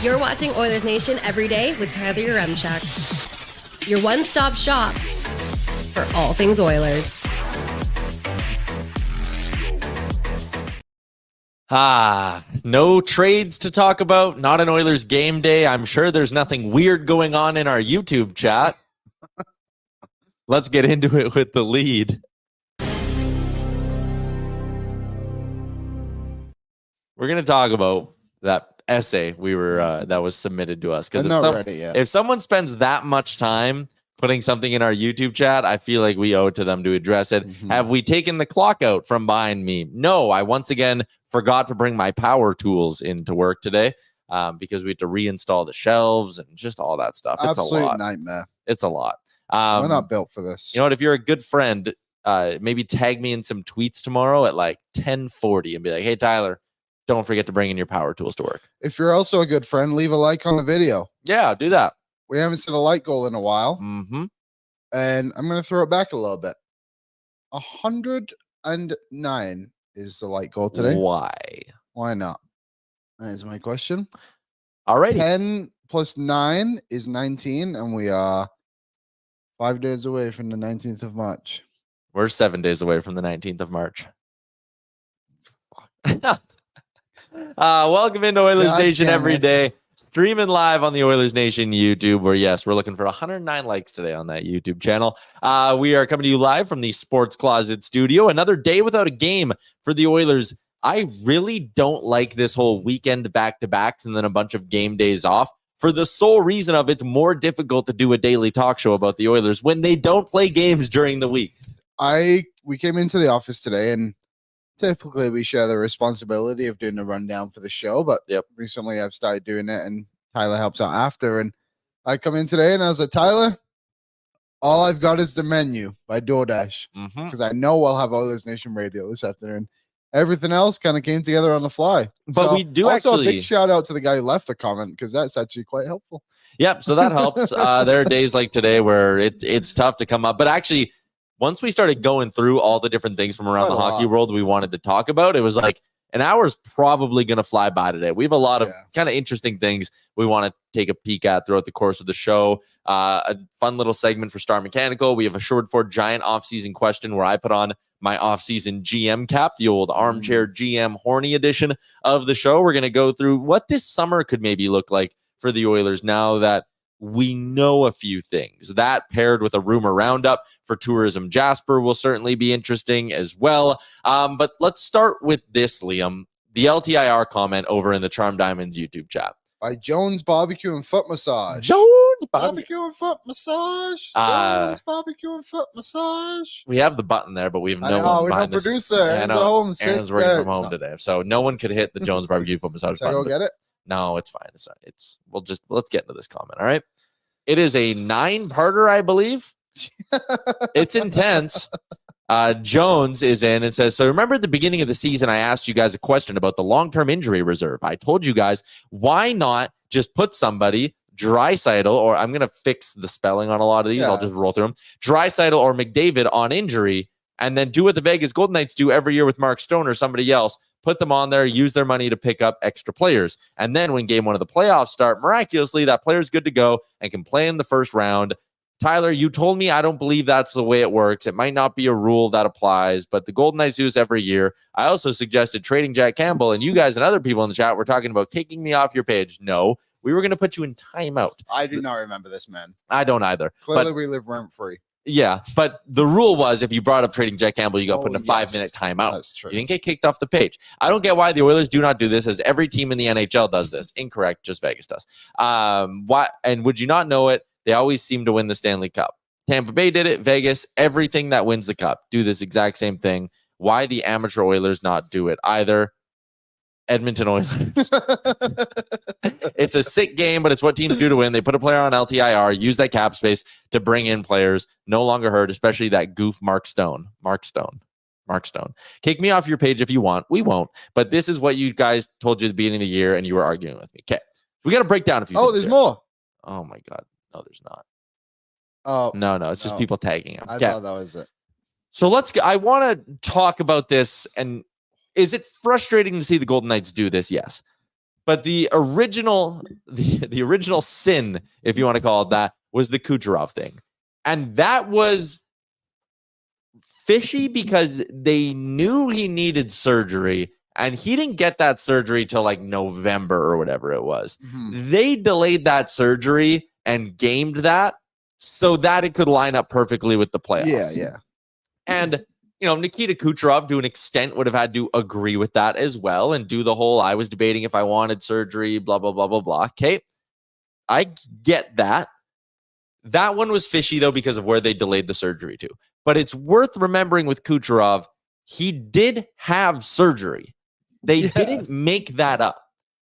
You're watching Oilers Nation Everyday with Tyler Yaremchuk. Your one-stop shop for all things Oilers. No trades to talk about. Not an Oilers game day. I'm sure there's nothing weird going on in our YouTube chat. Let's get into it with the lead. We're going to talk about that essay that was submitted to us. Because if someone spends that much time putting something in our YouTube chat, I feel like we owe it to them to address it. Mm-hmm. Have we taken the clock out from behind me? No, I once again forgot to bring my power tools into work today because we had to reinstall the shelves and just all that stuff. It's Absolute a lot. Nightmare. It's a lot. We're not built for this. You know what? If you're a good friend, maybe tag me in some tweets tomorrow at like 10:40 and be like, hey, Tyler, don't forget to bring in your power tools to work. If you're also a good friend, leave a like on the video. Yeah, do that. We haven't set a like goal in a while. Mm-hmm. And I'm going to throw it back a little bit. 109 is the like goal today. Why? Why not? That is my question. All right. 10 plus 9 is 19, and we are 5 days away from the 19th of March. We're 7 days away from the 19th of March. Welcome into Oilers Nation Everyday. Streaming live on the Oilers Nation YouTube, where, yes, we're looking for 109 likes today on that YouTube channel. We are coming to you live from the Sports Closet studio. Another day without a game for the Oilers. I really don't like this whole weekend back-to-backs and then a bunch of game days off for the sole reason of it's more difficult to do a daily talk show about the Oilers when they don't play games during the week. We came into the office today, and typically we share the responsibility of doing a rundown for the show, but recently I've started doing it and Tyler helps out after. And I come in today and I was like, Tyler, all I've got is the menu by DoorDash because I know I'll have Oilers Nation Radio this afternoon. Everything else kind of came together on the fly. But so we do also actually... a big shout out to the guy who left the comment because that's actually quite helpful. Yep, so that helps. There are days like today where it's tough to come up, but actually once we started going through all the different things from around the hockey world we wanted to talk about, it was like an hour's probably going to fly by today. We have a lot of kind of interesting things we want to take a peek at throughout the course of the show. A fun little segment for Star Mechanical. We have a Short for Giant offseason question where I put on my offseason GM cap, the old armchair GM horny edition of the show. We're going to go through what this summer could maybe look like for the Oilers now that we know a few things. That paired with a rumor roundup for Tourism Jasper will certainly be interesting as well. But let's start with this, Liam. The LTIR comment over in the Charm Diamonds YouTube chat. By Jones Barbecue and Foot Massage. Jones Barbecue and Foot Massage. Jones Barbecue and Foot Massage. We have the button there, but we have no one behind us. Producer. Aaron's working from home today, so no one could hit the Jones Barbecue Foot Massage button. Should I go get it? No, it's fine. It's not. Let's get into this comment. All right. It is a 9-parter, I believe. It's intense. Jones is in and says, so remember at the beginning of the season, I asked you guys a question about the long-term injury reserve. I told you guys, why not just put somebody, Draisaitl, or I'm going to fix the spelling on a lot of these. I'll just roll through them. Draisaitl or McDavid on injury, and then do what the Vegas Golden Knights do every year with Mark Stone or somebody else. Put them on there, use their money to pick up extra players. And then when game one of the playoffs start, miraculously, that player's good to go and can play in the first round. Tyler, you told me I don't believe that's the way it works. It might not be a rule that applies, but the Golden Knights do this every year. I also suggested trading Jack Campbell, and you guys and other people in the chat were talking about kicking me off your page. No, we were going to put you in timeout. I do not remember this, man. I don't either. Clearly, we live rent-free. Yeah, but the rule was if you brought up trading Jack Campbell, you got put in a 5-minute timeout. That's true. You didn't get kicked off the page. I don't get why the Oilers do not do this, as every team in the NHL does this. Incorrect, just Vegas does. Why? And would you not know it? They always seem to win the Stanley Cup. Tampa Bay did it. Vegas, everything that wins the cup, do this exact same thing. Why the amateur Oilers not do it either? Edmonton Oilers. It's a sick game, but it's what teams do to win. They put a player on LTIR, use that cap space to bring in players. No longer hurt, especially that goof Mark Stone. Kick me off your page if you want. We won't. But this is what you guys told you at the beginning of the year, and you were arguing with me. Okay. We got to break down a few things. There's here. more. Oh, my God. No, there's not. Oh. No. It's just people tagging him. I thought that was it. So I want to talk about this. And is it frustrating to see the Golden Knights do this? Yes. But the original sin, if you want to call it that, was the Kucherov thing. And that was fishy because they knew he needed surgery, and he didn't get that surgery till like November or whatever it was. They delayed that surgery and gamed that so that it could line up perfectly with the playoffs. Yeah. And, Nikita Kucherov, to an extent, would have had to agree with that as well and do the whole, I was debating if I wanted surgery, blah, blah, blah, blah, blah. Okay, I get that. That one was fishy, though, because of where they delayed the surgery to. But it's worth remembering with Kucherov, he did have surgery. They didn't make that up.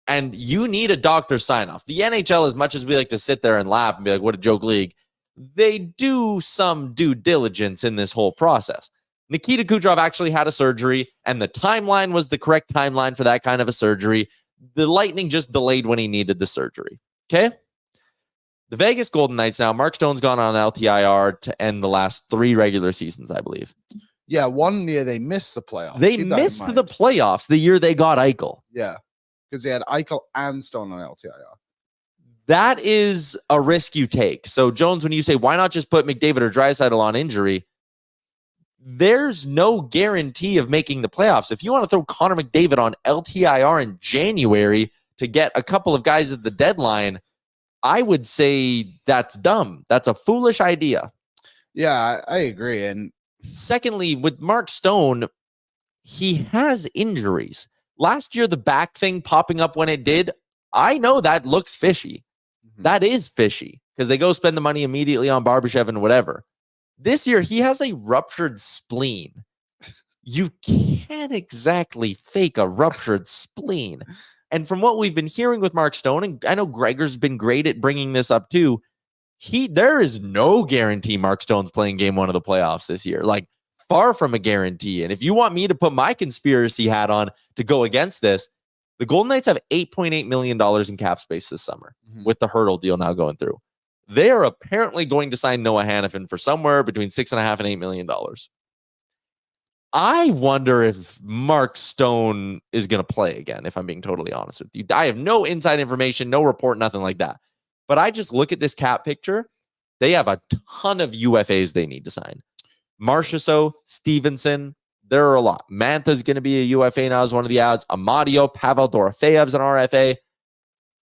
And you need a doctor's sign-off. The NHL, as much as we like to sit there and laugh and be like, what a joke league, they do some due diligence in this whole process. Nikita Kucherov actually had a surgery, and the timeline was the correct timeline for that kind of a surgery. The Lightning just delayed when he needed the surgery. Okay? The Vegas Golden Knights now, Mark Stone's gone on LTIR to end the last 3 regular seasons, I believe. Yeah, one year they missed the playoffs. They missed the playoffs the year they got Eichel. Yeah, because they had Eichel and Stone on LTIR. That is a risk you take. So, Jones, when you say, why not just put McDavid or Draisaitl on injury, there's no guarantee of making the playoffs. If you want to throw Connor McDavid on LTIR in January to get a couple of guys at the deadline, I would say that's dumb. That's a foolish idea. Yeah, I agree. And secondly, with Mark Stone, he has injuries. Last year, the back thing popping up when it did, I know that looks fishy. That is fishy because they go spend the money immediately on Barbashev and whatever. This year, he has a ruptured spleen. You can't exactly fake a ruptured spleen. And from what we've been hearing with Mark Stone, and I know Gregor's been great at bringing this up too, there is no guarantee Mark Stone's playing game 1 of the playoffs this year. Like, far from a guarantee. And if you want me to put my conspiracy hat on to go against this, the Golden Knights have $8.8 million in cap space this summer with the Hurdle deal now going through. They are apparently going to sign Noah Hannafin for somewhere between $6.5 and $8 million. I wonder if Mark Stone is going to play again, if I'm being totally honest with you. I have no inside information, no report, nothing like that. But I just look at this cap picture. They have a ton of UFAs they need to sign. Marchessault, Stevenson, there are a lot. Mantha's going to be a UFA now as one of the odds. Amadio, Pavel Dorofeyev's an RFA.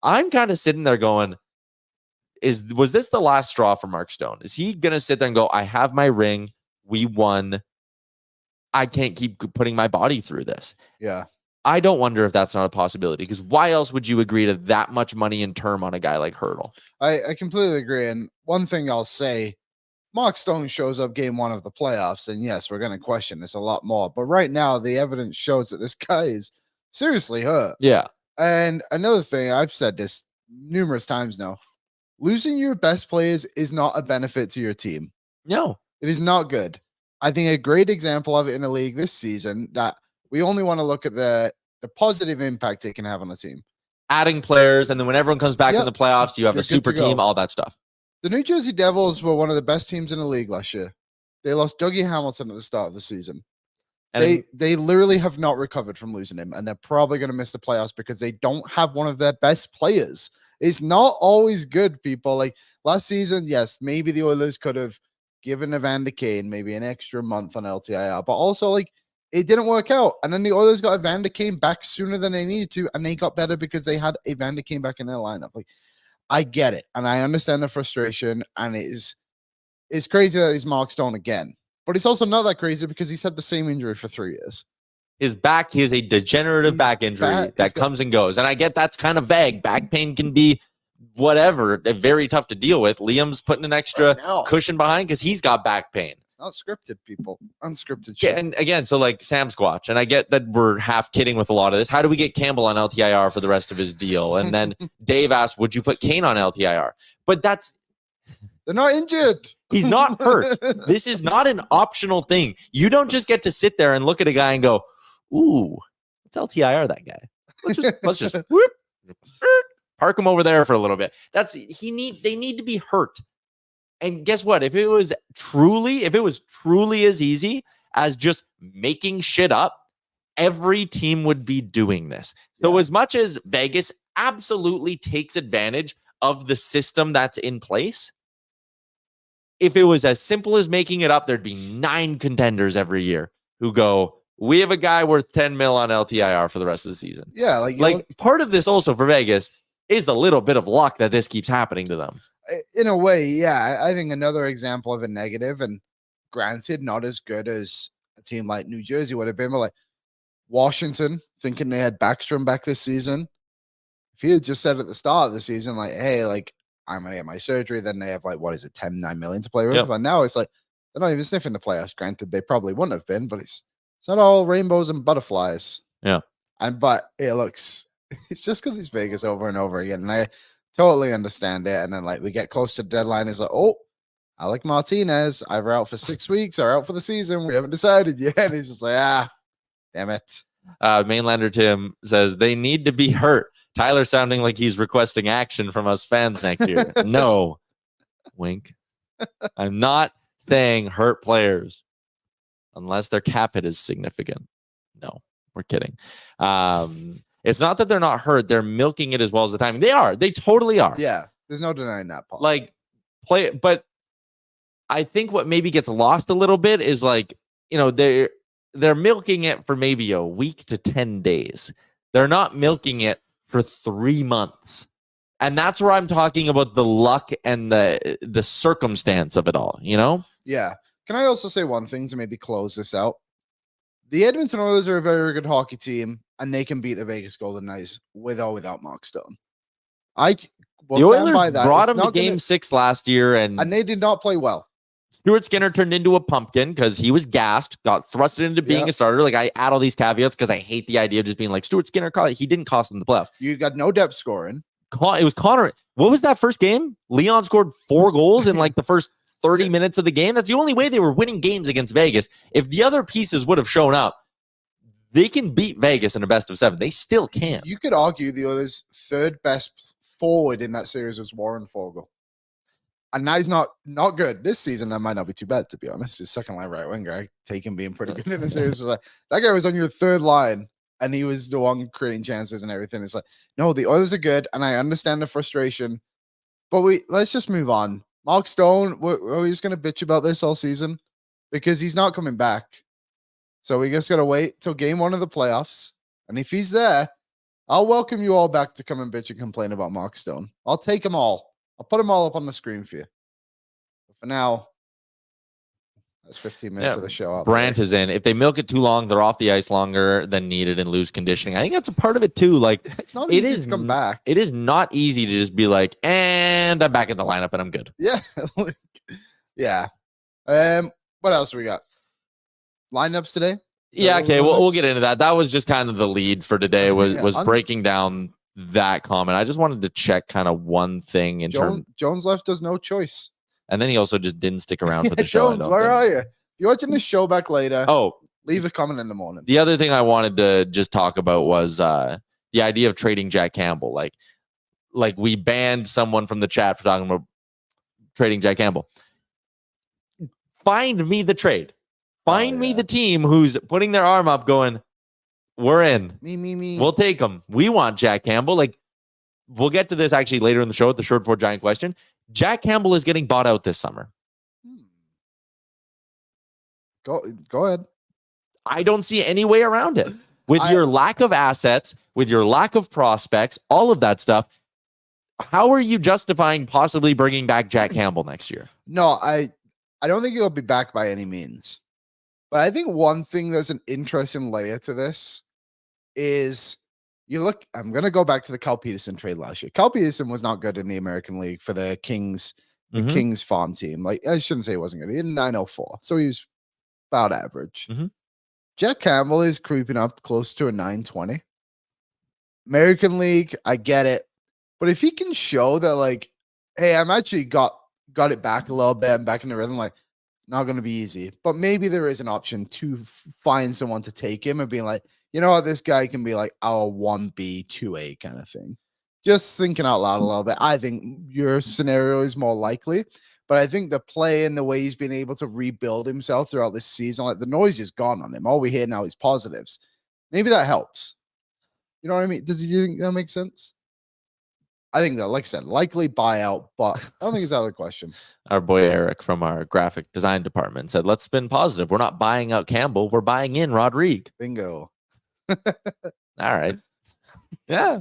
I'm kind of sitting there going, was this the last straw for Mark Stone? Is he going to sit there and go, I have my ring, we won, I can't keep putting my body through this? Yeah. I don't wonder if that's not a possibility, because why else would you agree to that much money in term on a guy like Hurdle? I completely agree. And one thing I'll say, Mark Stone shows up game 1 of the playoffs, and yes, we're going to question this a lot more. But right now, the evidence shows that this guy is seriously hurt. Yeah. And another thing, I've said this numerous times now, losing your best players is not a benefit to your team. No. It is not good. I think a great example of it in the league this season, that we only want to look at the positive impact it can have on the team. Adding players, and then when everyone comes back in the playoffs, you have a super team, all that stuff. The New Jersey Devils were one of the best teams in the league last year. They lost Dougie Hamilton at the start of the season. And they literally have not recovered from losing him, and they're probably going to miss the playoffs because they don't have one of their best players. It's not always good, people. Like last season, yes, maybe the Oilers could have given Evander Kane maybe an extra month on LTIR, but also like it didn't work out. And then the Oilers got Evander Kane back sooner than they needed to, and they got better because they had Evander Kane back in their lineup. Like, I get it, and I understand the frustration, and it's crazy that he's Mark Stone again. But it's also not that crazy because he's had the same injury for 3 years. His back, he has a degenerative back injury that comes and goes. And I get that's kind of vague. Back pain can be whatever, very tough to deal with. Liam's putting an extra cushion behind because he's got back pain. Not scripted, people. Unscripted shit. Yeah, and again, so like Sam Squatch, and I get that we're half kidding with a lot of this. How do we get Campbell on LTIR for the rest of his deal? And then Dave asked, would you put Kane on LTIR? But they're not injured. He's not hurt. This is not an optional thing. You don't just get to sit there and look at a guy and go, ooh, let's LTIR that guy. Let's just whoop, park him over there for a little bit. They need to be hurt. And guess what? If it was truly as easy as just making shit up, every team would be doing this. So as much as Vegas absolutely takes advantage of the system that's in place. If it was as simple as making it up, there'd be 9 contenders every year who go, we have a guy worth 10 mil on LTIR for the rest of the season. Yeah. Like part of this also for Vegas is a little bit of luck that this keeps happening to them. In a way, yeah. I think another example of a negative, and granted, not as good as a team like New Jersey would have been, but like Washington, thinking they had Backstrom back this season. If he had just said at the start of the season, like, hey, like, I'm going to get my surgery, then they have, like, what is it, 9 million to play with? Yep. But now it's like, they're not even sniffing the playoffs. Granted, they probably wouldn't have been, but it's not all rainbows and butterflies. Yeah. But it looks, it's just because it's Vegas over and over again. And I totally understand it. And then, like, we get close to the deadline. It's like, oh, Alec Martinez, either out for 6 weeks or out for the season. We haven't decided yet. And he's just like, damn it. Mainlander Tim says they need to be hurt. Tyler sounding like he's requesting action from us fans next year. No, wink. I'm not saying hurt players unless their cap hit is significant. No, we're kidding. It's not that they're not hurt. They're milking it as well as the timing. They are. They totally are. Yeah, there's no denying that, Paul. Like, but I think what maybe gets lost a little bit is like, they're milking it for maybe a week to 10 days. They're not milking it for 3 months. And that's where I'm talking about the luck and the circumstance of it all, Yeah. Can I also say one thing to maybe close this out? The Edmonton Oilers are a very good hockey team, and they can beat the Vegas Golden Knights with or without Mark Stone. The Oilers brought them to Game 6 last year, and they did not play well. Stuart Skinner turned into a pumpkin because he was gassed, got thrusted into being a starter. Like, I add all these caveats because I hate the idea of just being like, Stuart Skinner, he didn't cost them the playoffs. You got no depth scoring. It was Connor. What was that first game? Leon scored 4 goals in like the first 30 minutes of the game. That's the only way they were winning games against Vegas. If the other pieces would have shown up, they can beat Vegas in a best of 7. They still can. You could argue the Oilers' third best forward in that series was Warren Fogle. And now he's not good this season. That might not be too bad, to be honest. His second line right winger, I take him being pretty good in the series. Was like, that guy was on your third line, and he was the one creating chances and everything. It's like, no, the Oilers are good, and I understand the frustration, but let's just move on. Mark Stone, we're just going to bitch about this all season because he's not coming back. So we just got to wait till game 1 of the playoffs, and if he's there, I'll welcome you all back to come and bitch and complain about Mark Stone. I'll take them all. I'll put them all up on the screen for you. But for now, that's 15 minutes of the show. Brandt is in. If they milk it too long, they're off the ice longer than needed and lose conditioning. I think that's a part of it too. Like, it's not easy to come back. It is not easy to just be like, and I'm back in the lineup and I'm good. Yeah. Yeah. What else we got? Lineups today? Yeah, okay. We'll get into that. That was just kind of the lead for today was breaking down that comment. I just wanted to check kind of one thing in terms. Jones left us no choice. And then he also just didn't stick around for the show. Jones, where are you? If you're watching this show back later, leave a comment in the morning. The other thing I wanted to just talk about was the idea of trading Jack Campbell. Like we banned someone from the chat for talking about trading Jack Campbell. Find me the trade. Find me the team who's putting their arm up going, we're in. Me. We'll take them. We want Jack Campbell. Like, we'll get to this actually later in the show with the short for giant question. Jack Campbell is getting bought out this summer. Go ahead. I don't see any way around it. With your lack of assets, with your lack of prospects, all of that stuff, how are you justifying possibly bringing back Jack Campbell next year? No, I don't think he'll be back by any means. But I think one thing that's an interesting layer to this is I'm going to go back to the Cal Peterson trade last year. Cal Peterson was not good in the American League for the Kings, Kings farm team. Like, I shouldn't say he wasn't good. He had 904. So he was about average. Jack Campbell is creeping up close to a 920. American League, I get it. But if he can show that, like, hey, I'm actually got it back a little bit. I'm back in the rhythm, like, not going to be easy, but maybe there is an option to find someone to take him and be like, you know what, this guy can be like our 1B, 2A kind of thing. Just thinking out loud a little bit. I think your scenario is more likely, but I think the play and the way he's been able to rebuild himself throughout this season, like the noise is gone on him. All we hear now is positives. Maybe that helps. You know what I mean? Does you think that make sense? I think that, like I said, likely buyout, but I don't think it's out of the question. Our boy Eric from our graphic design department said, let's spin positive. We're not buying out Campbell. We're buying in Rodrigue. Bingo. All right. Yeah.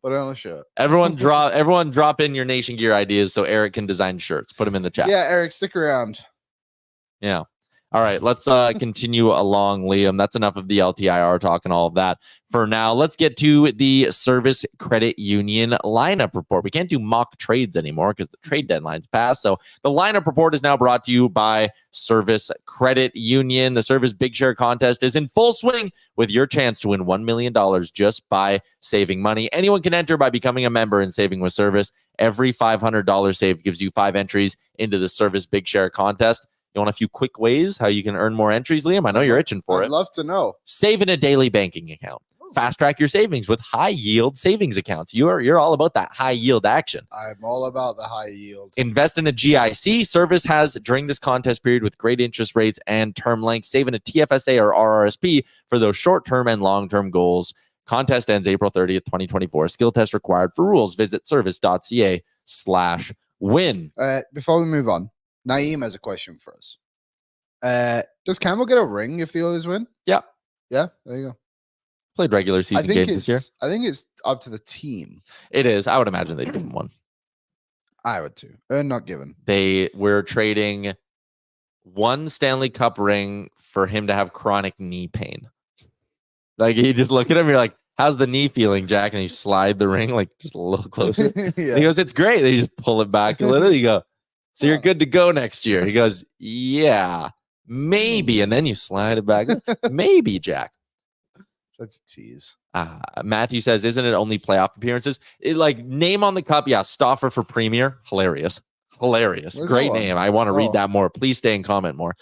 Put it on a shirt. Everyone drop in your Nation Gear ideas so Eric can design shirts. Put them in the chat. Yeah, Eric, stick around. Yeah. All right, let's continue along, Liam. That's enough of the LTIR talk and all of that. For now, let's get to the Service Credit Union lineup report. We can't do mock trades anymore because the trade deadline's passed. So the lineup report is now brought to you by Service Credit Union. The Service Big Share contest is in full swing with your chance to win $1 million just by saving money. Anyone can enter by becoming a member and saving with Service. Every $500 saved gives you 5 entries into the Service Big Share contest. You want a few quick ways how you can earn more entries, Liam? I know you're itching for it. I'd love to know. Save in a daily banking account. Fast track your savings with high yield savings accounts. You're all about that high yield action. I'm all about the high yield. Invest in a GIC. Service has during this contest period with great interest rates and term lengths. Save in a TFSA or RRSP for those short-term and long-term goals. Contest ends April 30th, 2024. Skill test required. For rules, visit service.ca/win. Before we move on, Naeem has a question for us. Does Campbell get a ring if the Oilers win? Yeah. Yeah, there you go. Played regular season games this year. I think it's up to the team. It is. I would imagine they'd give him one. I would too. Not given. They were trading one Stanley Cup ring for him to have chronic knee pain. Like, you just look at him, you're like, how's the knee feeling, Jack? And you slide the ring like just a little closer. Yeah. He goes, it's great. They just pull it back a little. You go, so you're good to go next year. He goes, yeah, maybe. And then you slide it back. Maybe, Jack. Such a tease. Matthew says, isn't it only playoff appearances? Name on the cup. Yeah, Stauffer for Premier. Hilarious. Great name. I want to read that more. Please stay and comment more.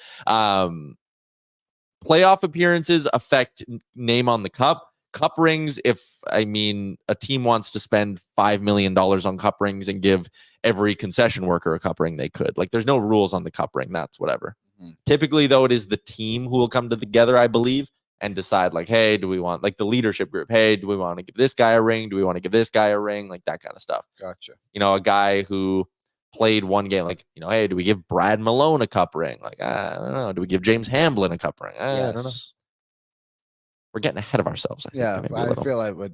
Playoff appearances affect name on the cup. Cup rings, if a team wants to spend $5 million on cup rings and give every concession worker a cup ring, they could. Like, there's no rules on the cup ring. That's whatever. Mm-hmm. Typically, though, it is the team who will come together, I believe, and decide, like, hey, do we want, like, the leadership group, hey, do we want to give this guy a ring? Do we want to give this guy a ring? Like, that kind of stuff. Gotcha. A guy who played one game, like, hey, do we give Brad Malone a cup ring? Like, I don't know. Do we give James Hamblin a cup ring? I don't know. We're getting ahead of ourselves. I feel like we're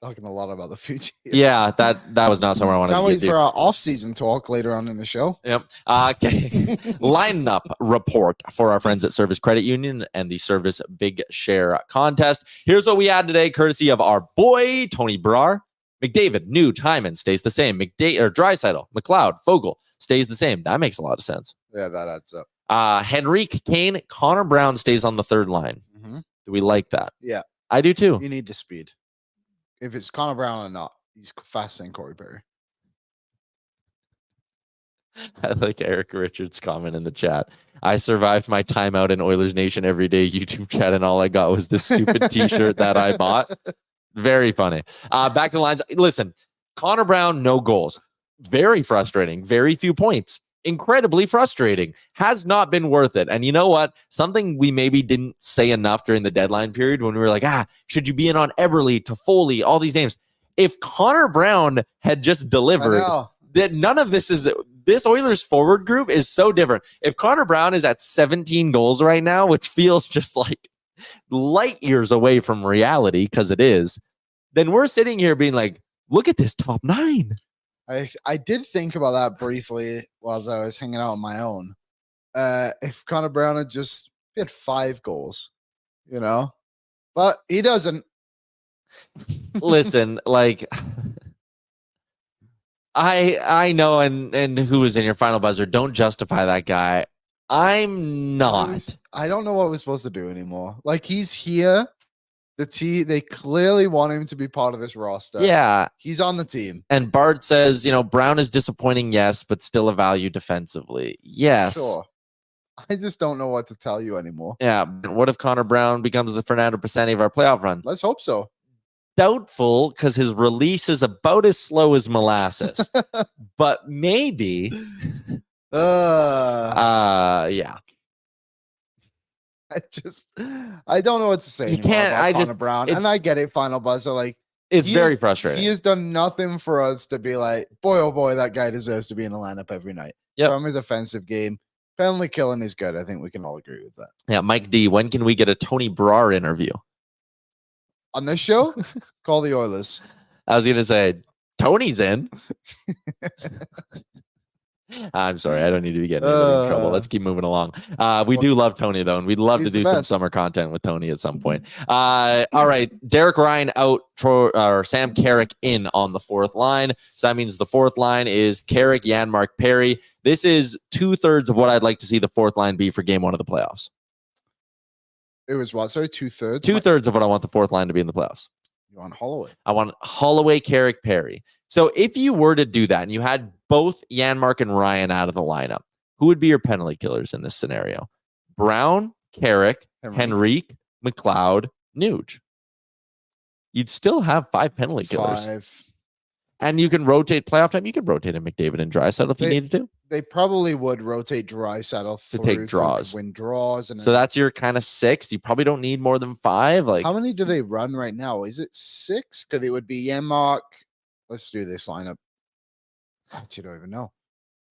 talking a lot about the future. Yeah, that was not somewhere I wanted to get to. For our off-season talk later on in the show. Yep. Okay. Lineup report for our friends at Service Credit Union and the Service Big Share contest. Here's what we had today, courtesy of our boy Tony Brar. McDavid, Nuge, Hyman stays the same. Draisaitl, McLeod, Fogle stays the same. That makes a lot of sense. Yeah, that adds up. Henrique, Kane, Connor Brown stays on the third line. Mm-hmm. Do we like that? Yeah. I do too. You need the speed. If it's Connor Brown or not, he's faster than Corey Perry. I like Eric Richards' comment in the chat. I survived my timeout in Oilersnation Everyday YouTube chat, and all I got was this stupid t-shirt that I bought. Very funny. Back to the lines. Listen, Connor Brown, no goals. Very frustrating. Very few points. Incredibly frustrating. Has not been worth it. And you know what? Something we maybe didn't say enough during the deadline period when we were like, should you be in on Eberle, Toffoli, all these names? If Connor Brown had just delivered, that none of this is... This Oilers forward group is so different. If Connor Brown is at 17 goals right now, which feels just like light years away from reality, because it is, then we're sitting here being like, look at this top 9. I did think about that briefly whilst I was hanging out on my own. If Connor Brown had 5 goals, but he doesn't. Listen, like, I know, and who is in your final buzzer? Don't justify that guy. I'm not. I don't know what we're supposed to do anymore. Like, he's here. They clearly want him to be part of this roster. Yeah. He's on the team. And Bart says, Brown is disappointing, yes, but still a value defensively. Yes. Sure. I just don't know what to tell you anymore. Yeah. But what if Connor Brown becomes the Fernando Pisani of our playoff run? Let's hope so. Doubtful, because his release is about as slow as molasses. But maybe. Yeah. I don't know what to say. You can't. Connor Brown, and I get it. Final buzzer, like, It's very frustrating. He has done nothing for us to be like, boy, oh boy, that guy deserves to be in the lineup every night. From his offensive game, penalty killing is good. I think we can all agree with that. Yeah, Mike D, when can we get a Tony Brar interview? On this show, call the Oilers. I was going to say, Tony's in. I'm sorry. I don't need to be getting anybody in trouble. Let's keep moving along. We do love Tony, though, and we'd love to do some summer content with Tony at some point. All right. Derek Ryan out, or Sam Carrick in on the fourth line. So that means the fourth line is Carrick, Yaremchuk, Perry. This is 2/3 of what I'd like to see the fourth line be for game one of the playoffs. It was what? Sorry, 2/3? 2/3 of what I want the fourth line to be in the playoffs. You want Holloway? I want Holloway, Carrick, Perry. So if you were to do that and you had both Yaremchuk and Ryan out of the lineup, who would be your penalty killers in this scenario? Brown, Carrick, Henrique, McLeod, Nuge. You'd still have 5 penalty killers. And you can rotate playoff time. You could rotate in McDavid and Draisaitl if you needed to. They probably would rotate Draisaitl to take draws. Win draws. And so that's your kind of 6. You probably don't need more than 5. Like, how many do they run right now? Is it 6? Because it would be Yaremchuk. Let's do this lineup. I actually don't even know.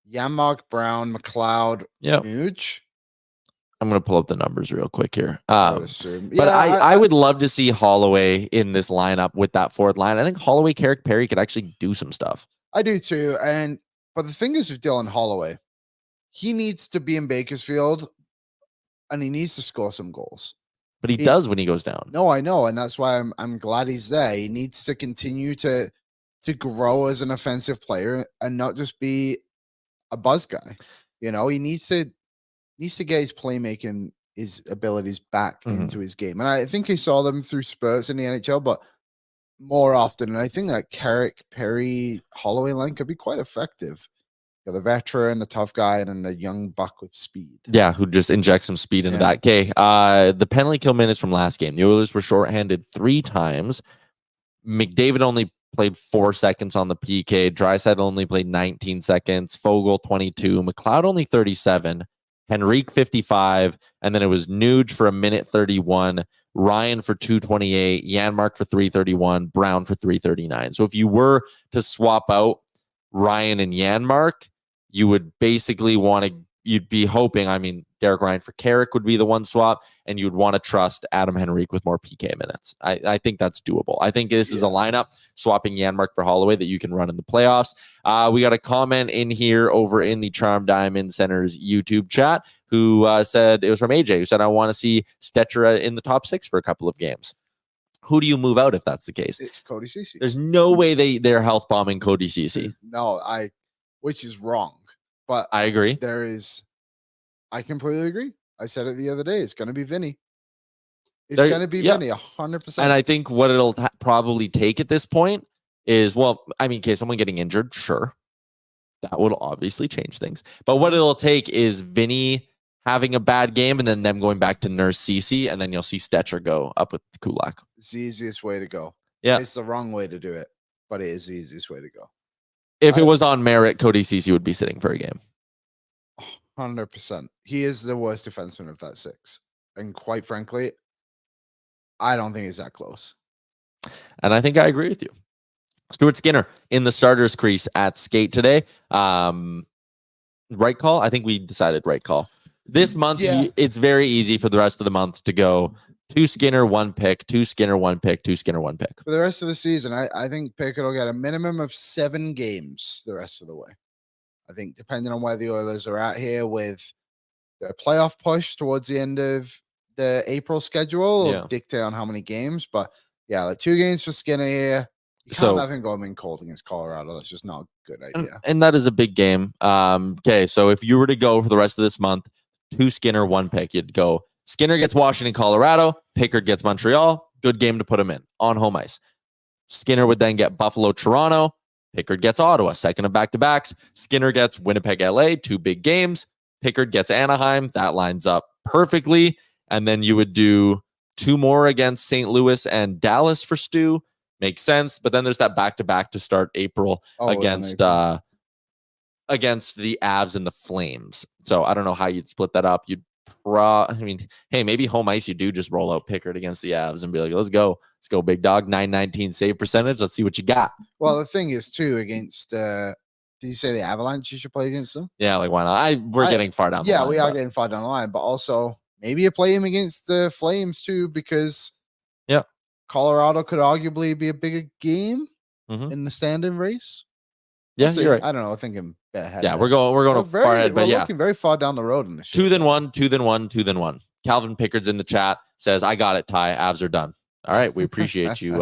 Yaremchuk, Brown, McLeod, Nuge. I'm going to pull up the numbers real quick here. But I would love to see Holloway in this lineup with that fourth line. I think Holloway, Carrick, Perry could actually do some stuff. I do too. But the thing is with Dylan Holloway, he needs to be in Bakersfield and he needs to score some goals. But he does when he goes down. No, I know. And that's why I'm glad he's there. He needs to continue to grow as an offensive player and not just be a buzz guy. You know, he needs to get his playmaking, his abilities back into his game. And I think he saw them through spurts in the NHL, but more often. And I think that Carrick, Perry, Holloway line could be quite effective. You know, the veteran, the tough guy, and then the young buck with speed. Yeah, who just injects some speed into that. Okay, the penalty kill minutes from last game. The Oilers were shorthanded 3 times. McDavid only played 4 seconds on the PK. Draisaitl only played 19 seconds. Fogle 22. McLeod only 37. Henrique 55. And then it was Nuge for 1:31. Ryan for 2:28. Yaremchuk for 3:31. Brown for 3:39. So if you were to swap out Ryan and Yaremchuk, you would basically you'd be hoping, Derek Ryan for Carrick would be the one swap, and you'd want to trust Adam Henrique with more PK minutes. I think that's doable. I think this is a lineup, swapping Yaremchuk for Holloway, that you can run in the playoffs. We got a comment in here over in the Charm Diamond Center's YouTube chat who said, it was from AJ, who said, I want to see Stetcher in the top 6 for a couple of games. Who do you move out if that's the case? It's Cody Ceci. There's no way they're health bombing Cody Ceci. No, which is wrong. But I agree. I completely agree. I said it the other day. It's going to be Vinny. It's going to be Vinny, 100%. And I think what it'll probably take at this point is, someone getting injured, sure. That would obviously change things. But what it'll take is Vinny having a bad game and then them going back to nurse Ceci, and then you'll see Stetcher go up with Kulak. It's the easiest way to go. Yeah. It's the wrong way to do it, but it is the easiest way to go. If it was on merit, Cody Ceci would be sitting for a game. 100%. He is the worst defenseman of that 6. And quite frankly, I don't think he's that close. And I think I agree with you. Stuart Skinner in the starters crease at skate today. Right call? I think we decided right call. This month, it's very easy for the rest of the month to go 2 Skinner, 1 pick, 2 Skinner, 1 pick, 2 Skinner, 1 pick. For the rest of the season, I think Pickett will get a minimum of 7 games the rest of the way. I think depending on where the Oilers are at here with their playoff push towards the end of the April schedule will dictate on how many games. But like 2 games for Skinner here. You can't have him going in cold against Colorado. That's just not a good idea. And that is a big game. Okay, so if you were to go for the rest of this month, 2 Skinner, 1 pick, you'd go Skinner gets Washington, Colorado. Pickard gets Montreal. Good game to put him in on home ice. Skinner would then get Buffalo, Toronto. Pickard gets Ottawa, second of back-to-backs. Skinner gets Winnipeg, LA, 2 big games. Pickard gets Anaheim. That lines up perfectly. And then you would do 2 more against St. Louis and Dallas for Stu. Makes sense. But then there's that back-to-back to start April against the Avs and the Flames. So I don't know how you'd split that up. You'd hey, maybe home ice, you do just roll out Pickard against the Avs and be like, let's go, big dog. 919 save percentage. Let's see what you got. Well, the thing is too, against did you say the Avalanche you should play against them? Yeah, like why not? We're getting far down the line. Yeah, we are getting far down the line, but also maybe you play him against the Flames too, because Colorado could arguably be a bigger game in the standing race. Yeah, you're right. I don't know. I think I'm ahead. Yeah, we're going far ahead, but we're looking very far down the road in this. 2-1. Calvin Pickard's in the chat, says, I got it, Ty. Avs are done. All right, we appreciate you,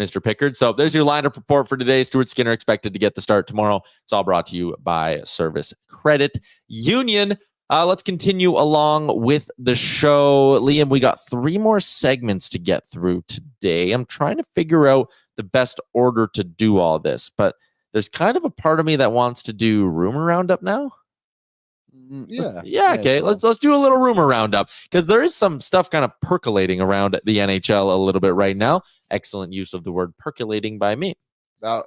Mr. Pickard. So there's your lineup report for today. Stuart Skinner expected to get the start tomorrow. It's all brought to you by Service Credit Union. Let's continue along with the show. Liam, we got 3 more segments to get through today. I'm trying to figure out the best order to do all this, but there's kind of a part of me that wants to do rumor roundup now. Okay. Let's do a little rumor roundup, because there is some stuff kind of percolating around the NHL a little bit right now. Excellent use of the word percolating by me. That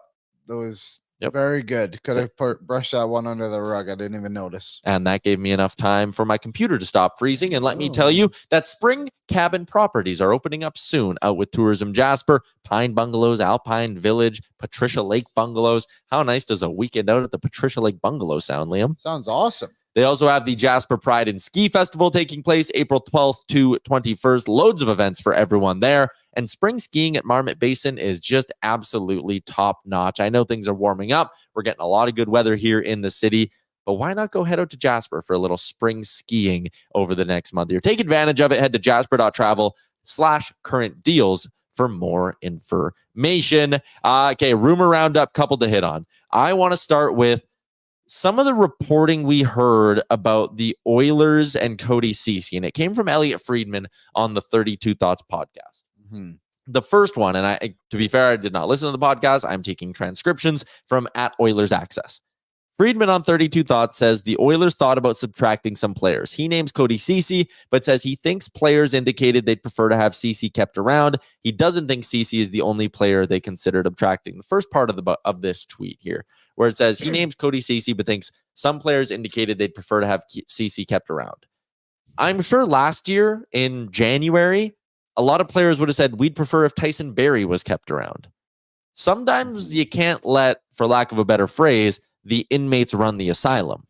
was very good. Could have brushed that one under the rug. I didn't even notice. And that gave me enough time for my computer to stop freezing. And let me tell you that spring cabin properties are opening up soon out with Tourism Jasper, Pine Bungalows, Alpine Village, Patricia Lake Bungalows. How nice does a weekend out at the Patricia Lake Bungalow sound, Liam? Sounds awesome. They also have the Jasper Pride and Ski Festival taking place April 12th to 21st. Loads of events for everyone there. And spring skiing at Marmot Basin is just absolutely top notch. I know things are warming up. We're getting a lot of good weather here in the city. But why not go head out to Jasper for a little spring skiing over the next month here? Take advantage of it. Head to jasper.travel/current deals for more information. Okay, rumor roundup, couple to hit on. I want to start with some of the reporting we heard about the Oilers and Cody Ceci, and it came from Elliot Friedman on the 32 Thoughts podcast. The first one, and to be fair, I did not listen to the podcast. I'm taking transcriptions from @OilersAccess. Friedman on 32 Thoughts says the Oilers thought about subtracting some players. He names Cody Ceci, but says he thinks players indicated they'd prefer to have Ceci kept around. He doesn't think Ceci is the only player they considered subtracting. The first part of this tweet here, where it says he names Cody Ceci, but thinks some players indicated they'd prefer to have Ceci kept around. I'm sure last year in January, a lot of players would have said we'd prefer if Tyson Barrie was kept around. Sometimes you can't let, for lack of a better phrase, the inmates run the asylum.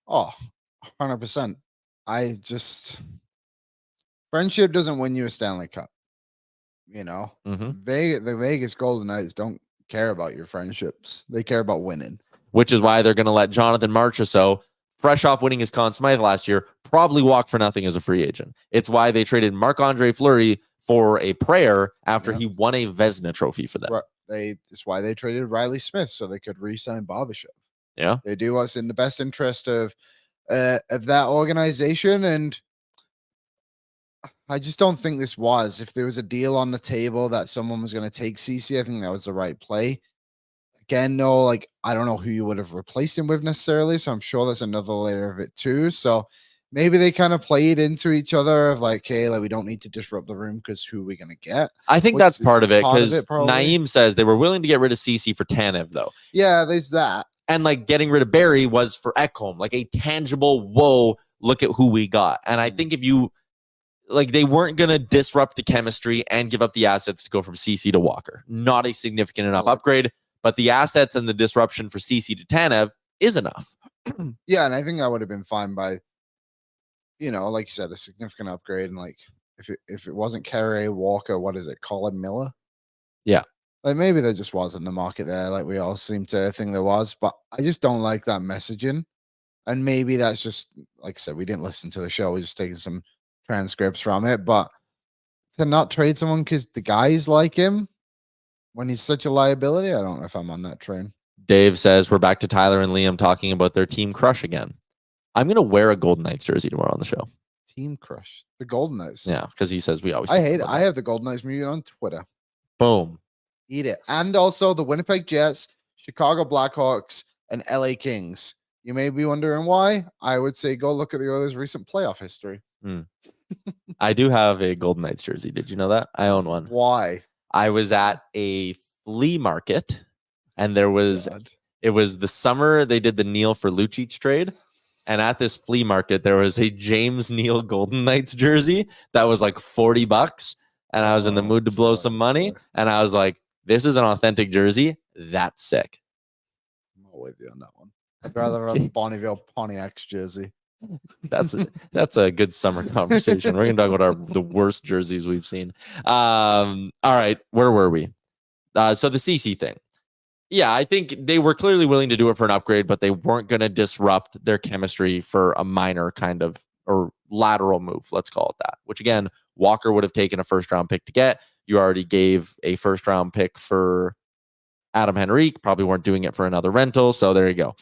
Oh, 100%. Friendship doesn't win you a Stanley Cup. You know, the Vegas Golden Knights don't care about your friendships. They care about winning. Which is why they're going to let Jonathan Marchessault, fresh off winning his Conn Smythe last year, probably walk for nothing as a free agent. It's why they traded Marc-Andre Fleury for a prayer after he won a Vezina trophy for them. Right. That's why they traded Riley Smith, so they could re-sign Barbashev. Yeah. They do what's in the best interest of that organization, and I just don't think this was. If there was a deal on the table that someone was going to take Ceci, I think that was the right play. Again, no, I don't know who you would have replaced him with necessarily, so I'm sure there's another layer of it too. So maybe they kind of played into each other of hey, we don't need to disrupt the room because who are we going to get? I think that's part of it, because Naeem says they were willing to get rid of Ceci for Tanev, though. Yeah, there's that. And getting rid of Barrie was for Ekholm, a tangible, whoa, look at who we got. And I think if you, they weren't going to disrupt the chemistry and give up the assets to go from Ceci to Walker. Not a significant enough upgrade, but the assets and the disruption for Ceci to Tanev is enough. Yeah, and I think that would have been fine by, like you said, a significant upgrade. And if it wasn't Carey, Walker, what is it, Colin Miller? Yeah. Maybe there just wasn't the market there, we all seem to think there was. But I just don't like that messaging. And maybe that's just, like I said, we didn't listen to the show. We're just taking some transcripts from it. But to not trade someone because the guys like him when he's such a liability, I don't know if I'm on that train. Dave says we're back to Tyler and Liam talking about their team crush again. I'm going to wear a Golden Knights jersey tomorrow on the show. Team crush. The Golden Knights. Yeah, because he says we always. I hate it. I have the Golden Knights muted on Twitter. Boom. Eat it. And also the Winnipeg Jets, Chicago Blackhawks, and LA Kings. You may be wondering why. I would say go look at the Oilers' recent playoff history. I do have a Golden Knights jersey. Did you know that? I own one. Why? I was at a flea market, and it was the summer they did the Neil for Lucic trade. And at this flea market, there was a James Neal Golden Knights jersey that was like $40. And I was in the mood to blow some money. And I was like, this is an authentic jersey. That's sick. I'm not with you on that one. I'd rather have a Bonneville Pontiac's jersey. That's a good summer conversation. We're going to talk about the worst jerseys we've seen. All right. Where were we? So the CC thing. Yeah, I think they were clearly willing to do it for an upgrade, but they weren't going to disrupt their chemistry for a minor kind of or lateral move. Let's call it that, which again, Walker would have taken a first-round pick to get. You already gave a first-round pick for Adam Henrique. Probably weren't doing it for another rental. So there you go.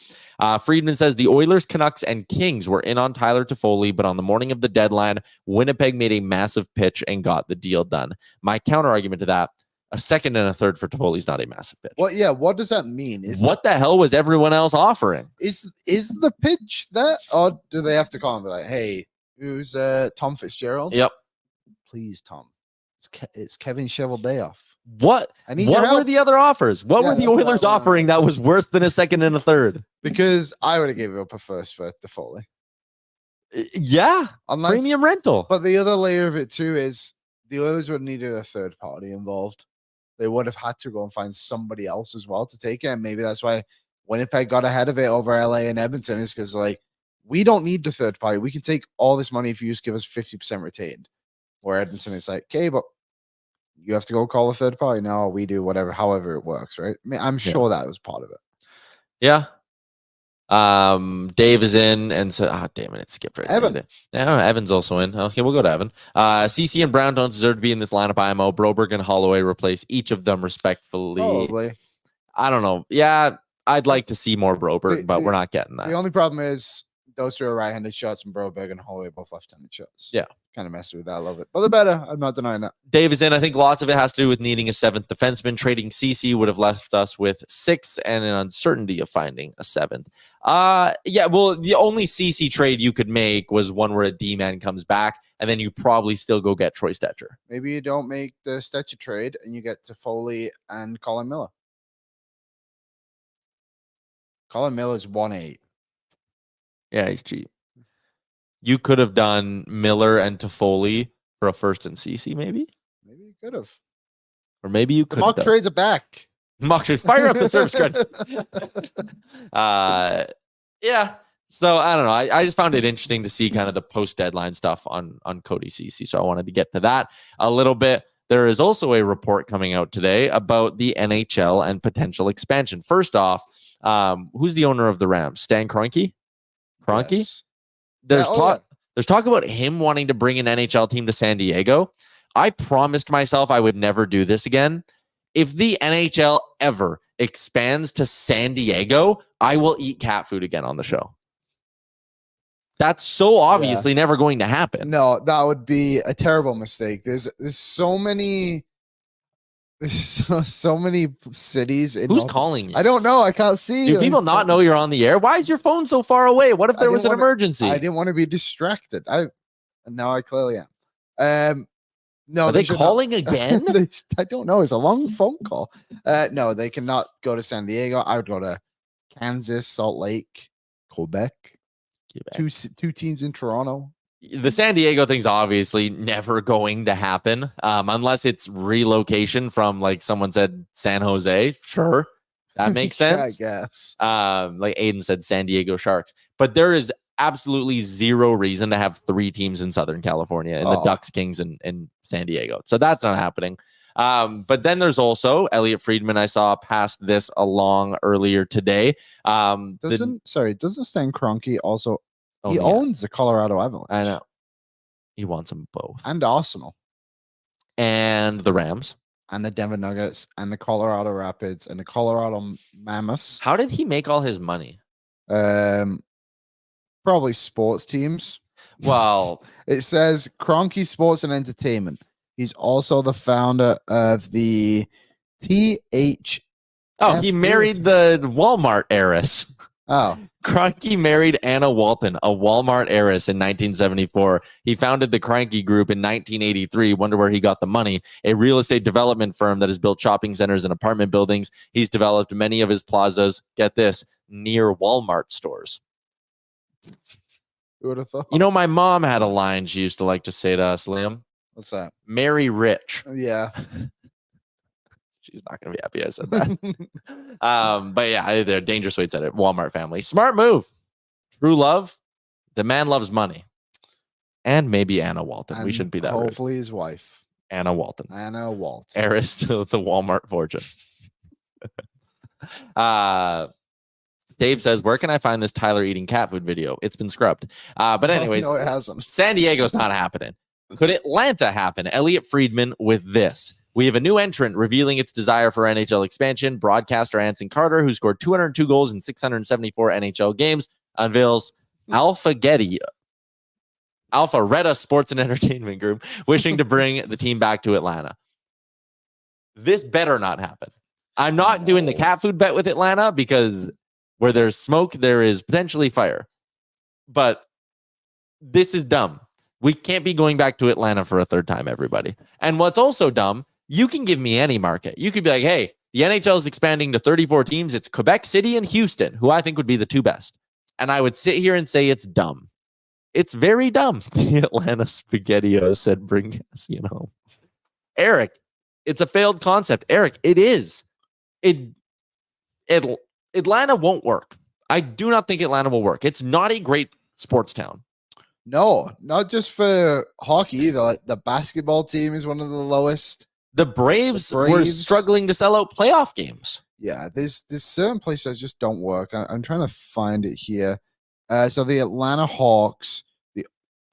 Friedman says the Oilers, Canucks, and Kings were in on Tyler Toffoli, but on the morning of the deadline, Winnipeg made a massive pitch and got the deal done. My counter argument to that, a second and a third for Toffoli is not a massive pitch. Well, yeah. What does that mean? What the hell was everyone else offering? Is the pitch that, or do they have to call and be like, hey, who's Tom Fitzgerald? Yep. Please, Tom. It's Kevin Cheveldayoff. What were the other offers? What were the Oilers offering that was worse than a second and a third? Because I would have given up a first for Toffoli. Yeah. Premium rental. But the other layer of it too is the Oilers would have needed a third party involved. They would have had to go and find somebody else as well to take it. And maybe that's why Winnipeg got ahead of it over LA and Edmonton, is because like, we don't need the third party. We can take all this money if you just give us 50% retained. Where Edmonton is like, okay, but you have to go call a third party. No, we do whatever, however it works, right? I mean, I'm sure that was part of it. Yeah. Dave is in and said, damn it, it skipped right Evan. Yeah, Evan's also in. Okay, we'll go to Evan. CC and Brown don't deserve to be in this lineup IMO. Broberg and Holloway replace each of them respectfully. Probably. I don't know. Yeah, I'd like to see more Broberg, but we're not getting that. The only problem is those two are right-handed shots, and Broberg and Holloway both left-handed shots. Yeah. Kind of messed with that a little bit. But they're better. I'm not denying that. Dave is in. I think lots of it has to do with needing a seventh defenseman. Trading CC would have left us with 6 and an uncertainty of finding a 7th. Yeah, well, the only CC trade you could make was one where a D-man comes back, and then you probably still go get Troy Stetcher. Maybe you don't make the Stetcher trade, and you get Toffoli and Colin Miller. Colin Miller's 1.8. Yeah, he's cheap. You could have done Miller and Toffoli for a first and CC, maybe? Maybe you could have. Or maybe you could. Mock trades are back. Mock trades. Fire up the service credit. Yeah. So I don't know. I just found it interesting to see kind of the post-deadline stuff on Cody CC. So I wanted to get to that a little bit. There is also a report coming out today about the NHL and potential expansion. First off, who's the owner of the Rams? Stan Kroenke? Kroenke? Yes. There's talk about him wanting to bring an NHL team to San Diego. I promised myself I would never do this again. If the NHL ever expands to San Diego, I will eat cat food again on the show. That's so obviously never going to happen. No, that would be a terrible mistake. There's so many cities. Who's calling you? I don't know. I can't see. Do people not know you're on the air? Why is your phone so far away? What if there was an emergency? I didn't want to be distracted. Now I clearly am. No, are they calling again? I don't know. It's a long phone call. No, they cannot go to San Diego. I would go to Kansas, Salt Lake, Quebec. Two teams in Toronto. The San Diego thing's obviously never going to happen unless it's relocation from, like someone said, San Jose. Sure, that makes sense. I guess. Like Aiden said, San Diego Sharks. But there is absolutely zero reason to have 3 teams in Southern California and the Ducks, Kings, and San Diego. So that's not happening. But then there's also Elliot Friedman. I saw pass this along earlier today. Doesn't Stan Kroenke also? He owns the Colorado Avalanche. I know. He wants them both. And Arsenal. And the Rams. And the Denver Nuggets. And the Colorado Rapids. And the Colorado Mammoths. How did he make all his money? Probably sports teams. Well, it says Kroenke Sports and Entertainment. He's also the founder of the TH. Oh, he married the Walmart heiress. Oh. Kroenke married Anna Walton, a Walmart heiress, in 1974. He founded the Kroenke Group in 1983. Wonder where he got the money. A real estate development firm that has built shopping centers and apartment buildings. He's developed many of his plazas, get this, near Walmart stores. Who would have thought? You know, my mom had a line she used to like to say to us, Liam. What's that? Marry rich. Yeah. She's not going to be happy I said that. But yeah, they're dangerous weights at it. Walmart family. Smart move. True love. The man loves money. And maybe Anna Walton. And We shouldn't be that rude. hopefully his wife. Anna Walton. Anna Walton. Heiress to the Walmart fortune. Dave says, where can I find this Tyler eating cat food video? It's been scrubbed. But anyways, No, it hasn't. San Diego's not happening. Could Atlanta happen? Elliot Friedman with this. We have a new entrant revealing its desire for NHL expansion. Broadcaster Anson Carter, who scored 202 goals in 674 NHL games, unveils Alpharetta Sports and Entertainment Group, wishing to bring the team back to Atlanta. This better not happen. I'm not doing the cat food bet with Atlanta because where there's smoke, there is potentially fire. But this is dumb. We can't be going back to Atlanta for a third time, everybody. And what's also dumb, you can give me any market. You could be like, hey, the NHL is expanding to 34 teams. It's Quebec City and Houston, who I think would be the two best. And I would sit here and say it's dumb. It's very dumb. The Atlanta SpaghettiOs said, bring us, Eric, it's a failed concept. Eric, it is. Atlanta won't work. I do not think Atlanta will work. It's not a great sports town. No, not just for hockey either. Like the basketball team is one of the lowest. The Braves were struggling to sell out playoff games. Yeah, there's certain places that just don't work. I'm trying to find it here. So the Atlanta Hawks,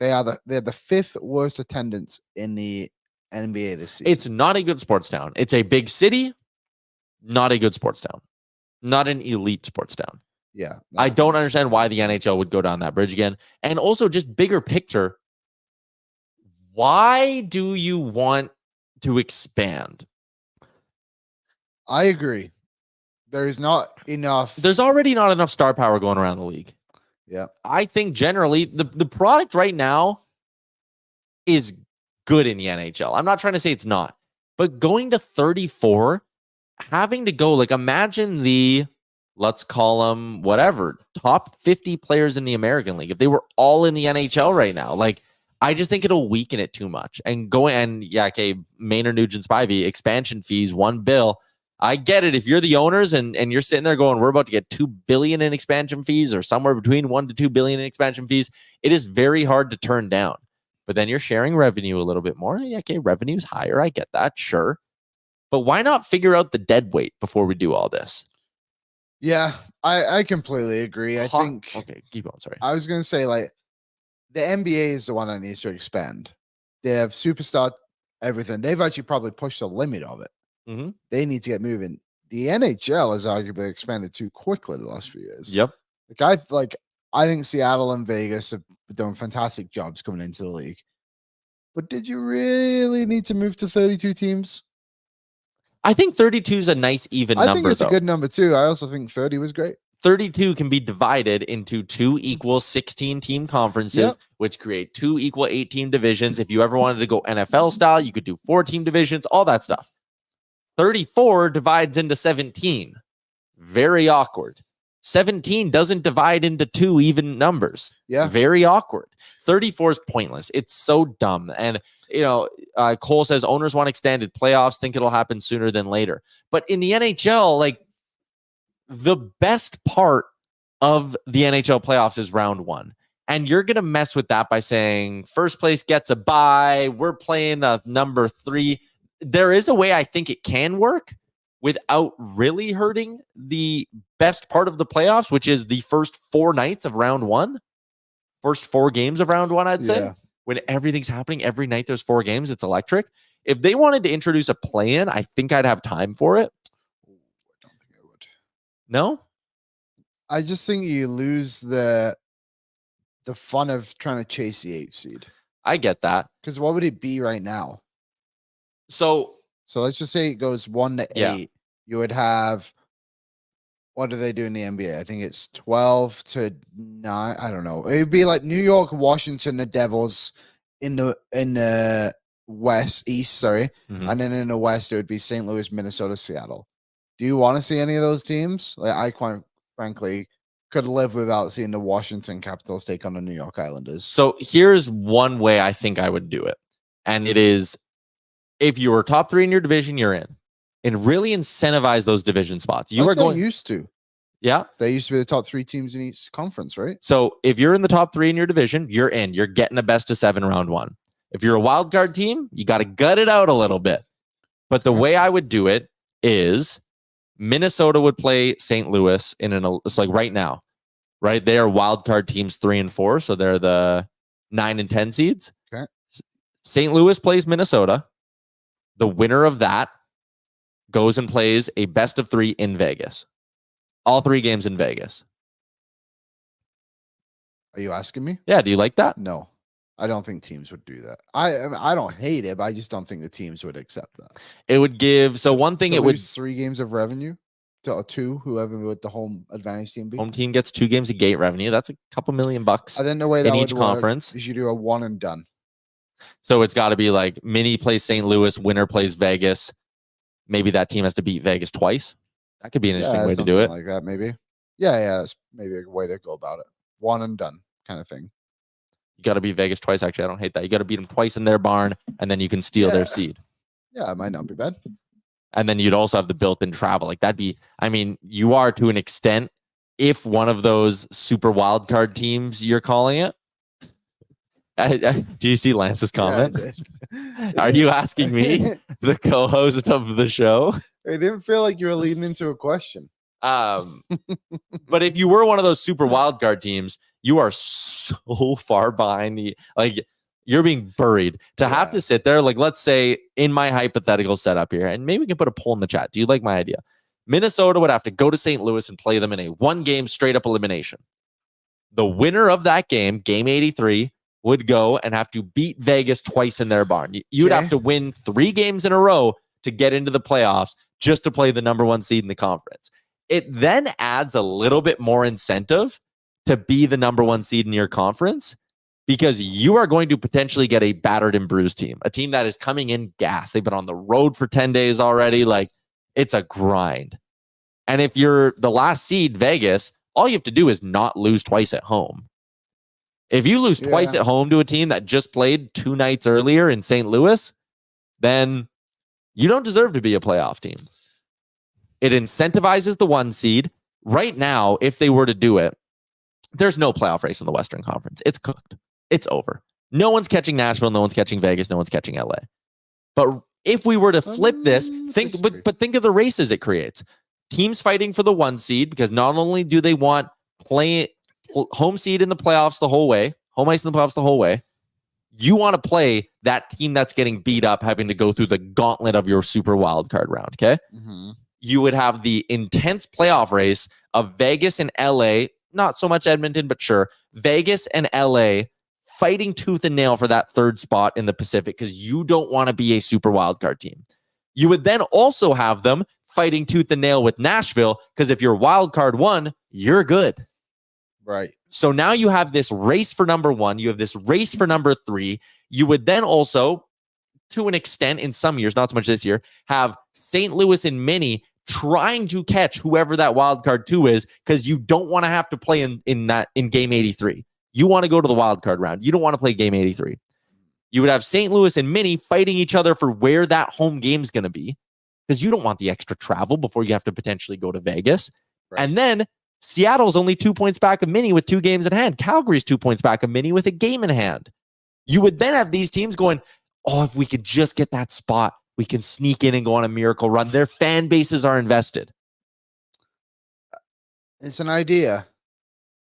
they're the fifth worst attendance in the NBA this season. It's not a good sports town. It's a big city, not a good sports town, not an elite sports town. Yeah, I don't understand why the NHL would go down that bridge again. And also, just bigger picture, why do you want to expand? I agree. There's not enough. There's already not enough star power going around the league. Yeah. I think generally the product right now is good in the NHL. I'm not trying to say it's not, but going to 34, having to go, like, imagine let's call them whatever, top 50 players in the American League. If they were all in the NHL right now, like, I just think it'll weaken it too much. And Maynard Nugent Spivey, expansion fees, $1 billion. I get it. If you're the owners and you're sitting there going, we're about to get $2 billion in expansion fees, or somewhere between $1 to $2 billion in expansion fees, it is very hard to turn down. But then you're sharing revenue a little bit more. Yeah, okay, revenue's higher. I get that, sure. But why not figure out the dead weight before we do all this? Yeah, I completely agree. I think. Okay, keep going. Sorry. I was going to say, like, the NBA is the one that needs to expand. They have superstar everything. They've actually probably pushed the limit of it. Mm-hmm. They need to get moving. The NHL has arguably expanded too quickly the last few years. Yep. I think Seattle and Vegas have done fantastic jobs coming into the league. But did you really need to move to 32 teams? I think 32 is a nice even number. I think it's a good number too. I also think 30 was great. 32 can be divided into 2 equal 16-team conferences, which create 2 equal 8-team divisions. If you ever wanted to go NFL style, you could do 4-team divisions, all that stuff. 34 divides into 17. Very awkward. 17 doesn't divide into 2 even numbers. Yeah. Very awkward. 34 is pointless. It's so dumb. And, Cole says owners want extended playoffs, think it'll happen sooner than later. But in the NHL, like, the best part of the NHL playoffs is round 1. And you're going to mess with that by saying first place gets a bye. We're playing a number 3. There is a way I think it can work without really hurting the best part of the playoffs, which is the first 4 nights of round 1. First 4 games of round 1, I'd say. Yeah. When everything's happening, every night there's 4 games. It's electric. If they wanted to introduce a play-in, I think I'd have time for it. I don't think I would. No? I just think you lose the fun of trying to chase the 8th seed. I get that. Because what would it be right now? So let's just say it goes 1 to 8. Yeah. You would have, what do they do in the NBA? I think it's 12 to 9. I don't know. It would be like New York, Washington, the Devils in the East, Mm-hmm. and then in the West it would be St. Louis, Minnesota, Seattle. Do you want to see any of those teams? Like, I quite frankly could live without seeing the Washington Capitals take on the New York Islanders. So here's one way I think I would do it. And it is, if you were top 3 in your division, you're in. And really incentivize those division spots. You are going used to. Yeah. They used to be the top 3 teams in each conference, right? So if you're in the top 3 in your division, you're in. You're getting a best of 7 round 1. If you're a wild card team, you got to gut it out a little bit. But the way I would do it is Minnesota would play St. Louis it's like right now, right? They are wild card teams 3 and 4. So they're the 9 and 10 seeds. Okay. St. Louis plays Minnesota. The winner of that goes and plays a best of 3 in Vegas. All 3 games in Vegas. Are you asking me? Yeah. Do you like that? No, I don't think teams would do that. I don't hate it, but I just don't think the teams would accept that. It would give. So one thing, to it would lose 3 games of revenue to 2, whoever would the home advantage team be. Home team gets 2 games of gate revenue. That's a couple $1 million. I think the way that in would each work conference. is you do a one and done. So it's got to be like Mini plays St. Louis, winner plays Vegas. Maybe that team has to beat Vegas twice. That could be an interesting way to do it. Like that, maybe. Yeah, that's maybe a way to go about it. One and done kind of thing. You got to beat Vegas twice. Actually, I don't hate that. You got to beat them twice in their barn, and then you can steal their seed. Yeah, it might not be bad. And then you'd also have the built-in travel. Like that'd be, I mean, you are to an extent, if one of those super wild card teams you're calling it. Do you see Lance's comment? Yeah, Are you asking me, the co-host of the show? It didn't feel like you were leading into a question. But if you were one of those super wild card teams, you are so far behind you're being buried to have to sit there. Like, let's say in my hypothetical setup here, and maybe we can put a poll in the chat. Do you like my idea? Minnesota would have to go to St. Louis and play them in a 1-game straight up elimination. The winner of that game, game 83, would go and have to beat Vegas twice in their barn. You'd have to win 3 games in a row to get into the playoffs just to play the number 1 seed in the conference. It then adds a little bit more incentive to be the number 1 seed in your conference, because you are going to potentially get a battered and bruised team, a team that is coming in gas. They've been on the road for 10 days already. Like, it's a grind. And if you're the last seed, Vegas, all you have to do is not lose twice at home. If you lose twice at home to a team that just played 2 nights earlier in St. Louis, then you don't deserve to be a playoff team. It incentivizes the 1 seed. Right now, if they were to do it, there's no playoff race in the Western Conference. It's cooked. It's over. No one's catching Nashville. No one's catching Vegas. No one's catching LA. But if we were to flip this, think of the races it creates. Teams fighting for the 1 seed, because not only do they want home seed in the playoffs the whole way, home ice in the playoffs the whole way, you want to play that team that's getting beat up, having to go through the gauntlet of your super wild card round. Okay. Mm-hmm. You would have the intense playoff race of Vegas and LA, not so much Edmonton, but sure, Vegas and LA fighting tooth and nail for that 3rd spot in the Pacific, because you don't want to be a super wild card team. You would then also have them fighting tooth and nail with Nashville, because if you're wild card 1, you're good. Right. So now you have this race for number 1. You have this race for number 3. You would then also, to an extent, in some years, not so much this year, have St. Louis and Mini trying to catch whoever that wild card 2 is, because you don't want to have to play in game 83. You want to go to the wild card round. You don't want to play game 83. You would have St. Louis and Mini fighting each other for where that home game's going to be, because you don't want the extra travel before you have to potentially go to Vegas. Right. And then Seattle's only 2 points back of Mini with 2 games in hand. Calgary's 2 points back of Mini with a game in hand. You would then have these teams going, oh, if we could just get that spot, we can sneak in and go on a miracle run. Their fan bases are invested. It's an idea.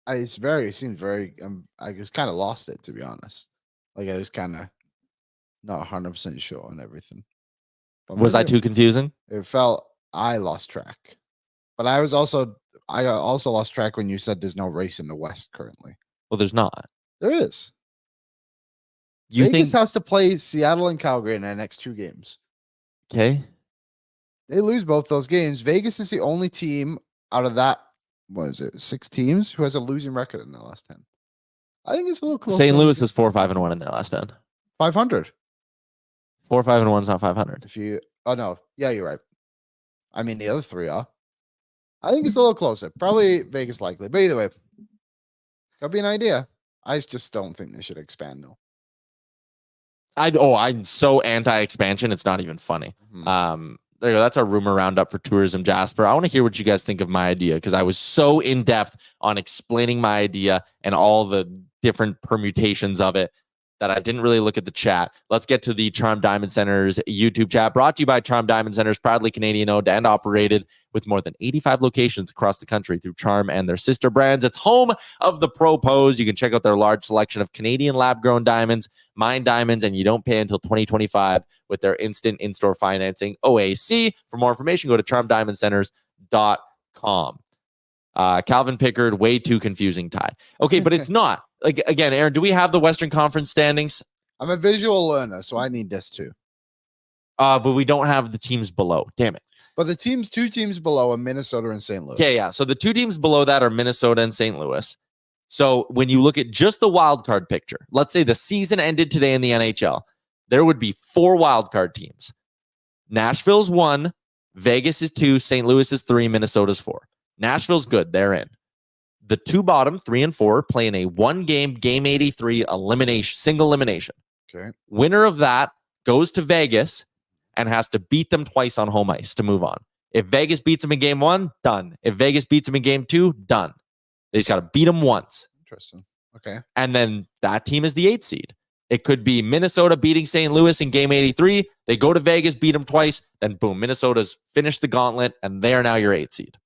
It seems very, I just kind of lost it, to be honest. Like, I was kind of not 100% sure on everything. But was I too confusing? It felt I lost track. But I also lost track when you said there's no race in the West currently. Well, there's not. There is. You Vegas has to play Seattle and Calgary in their next 2 games. Okay. They lose both those games. Vegas is the only team out of that, 6 teams, who has a losing record in the last 10. I think it's a little close. St. Louis is 4-5-1 in their last 10. 500. 4-5-1 is not 500. Oh no, yeah, you're right. I mean, the other 3 are. I think it's a little closer. Probably Vegas likely. But either way, could be an idea. I just don't think they should expand though. I'm so anti-expansion. It's not even funny. There you go. That's our rumor roundup for tourism, Jasper. I want to hear what you guys think of my idea because I was so in depth on explaining my idea and all the different permutations of it that I didn't really look at the chat. Let's get to the Charm Diamond Center's YouTube chat, brought to you by Charm Diamond Centers, proudly Canadian-owned and operated with more than 85 locations across the country through Charm and their sister brands. It's home of the Pro Pose. You can check out their large selection of Canadian lab-grown diamonds, mined diamonds, and you don't pay until 2025 with their instant in-store financing, OAC. For more information, go to charmdiamondcenters.com. Calvin Pickard, way too confusing tie. Okay, but it's not. Like, again, Aaron, do we have the Western Conference standings? I'm a visual learner, so I need this too. But we don't have the teams below. Damn it. But the two teams below are Minnesota and St. Louis. Okay, yeah. So the two teams below that are Minnesota and St. Louis. So when you look at just the wild card picture, let's say the season ended today in the NHL, there would be 4 wild card teams. Nashville's 1, Vegas is 2, St. Louis is 3, Minnesota's 4. Nashville's good. They're in. The 2 bottom, 3 and 4, play in a 1-game, game 83 elimination, single elimination. Okay. Winner of that goes to Vegas and has to beat them twice on home ice to move on. If Vegas beats them in game 1, done. If Vegas beats them in game 2, done. They just got to beat them once. Interesting. Okay. And then that team is the 8th seed. It could be Minnesota beating St. Louis in game 83. They go to Vegas, beat them twice. Then boom, Minnesota's finished the gauntlet and they are now your 8th seed.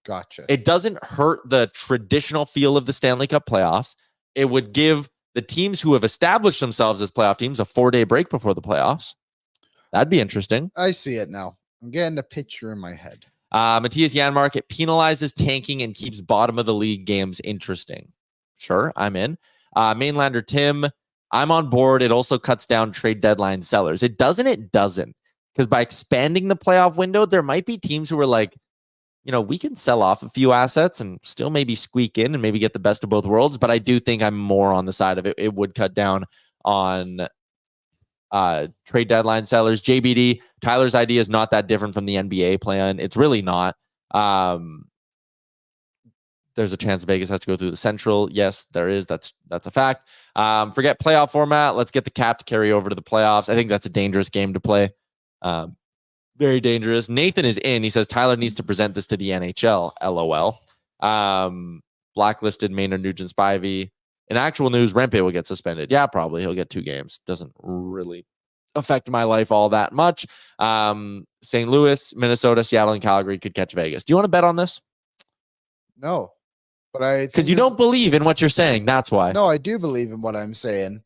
Gotcha. It doesn't hurt the traditional feel of the Stanley Cup playoffs. It would give the teams who have established themselves as playoff teams a 4-day break before the playoffs. That'd be interesting. I see it now. I'm getting the picture in my head. Matthias Janmark, it penalizes tanking and keeps bottom of the league games interesting. Sure, I'm in. Mainlander Tim, I'm on board. It also cuts down trade deadline sellers. It doesn't. Because by expanding the playoff window, there might be teams who are like, we can sell off a few assets and still maybe squeak in and maybe get the best of both worlds. But I do think I'm more on the side of it. It would cut down on trade deadline sellers. JBD, Tyler's idea is not that different from the NBA plan. It's really not. There's a chance Vegas has to go through the Central. Yes, there is. That's a fact. Forget playoff format. Let's get the cap to carry over to the playoffs. I think that's a dangerous game to play. Very dangerous. Nathan is in. He says Tyler needs to present this to the NHL. LOL. Blacklisted Maynard Nugent Spivey. In actual news, Rempe will get suspended. Yeah, probably. He'll get 2 games. Doesn't really affect my life all that much. St. Louis, Minnesota, Seattle, and Calgary could catch Vegas. Do you want to bet on this? No. But because you don't believe in what you're saying. That's why. No, I do believe in what I'm saying.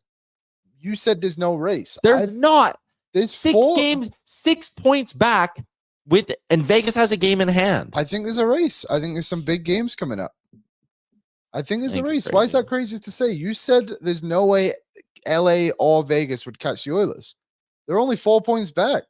You said there's no race. They're not. There's 6 4 games, 6 points back and Vegas has a game in hand. I think there's a race. I think there's some big games coming up. I think there's a race. Why is that crazy to say? You said there's no way LA or Vegas would catch the Oilers. They're only 4 points back.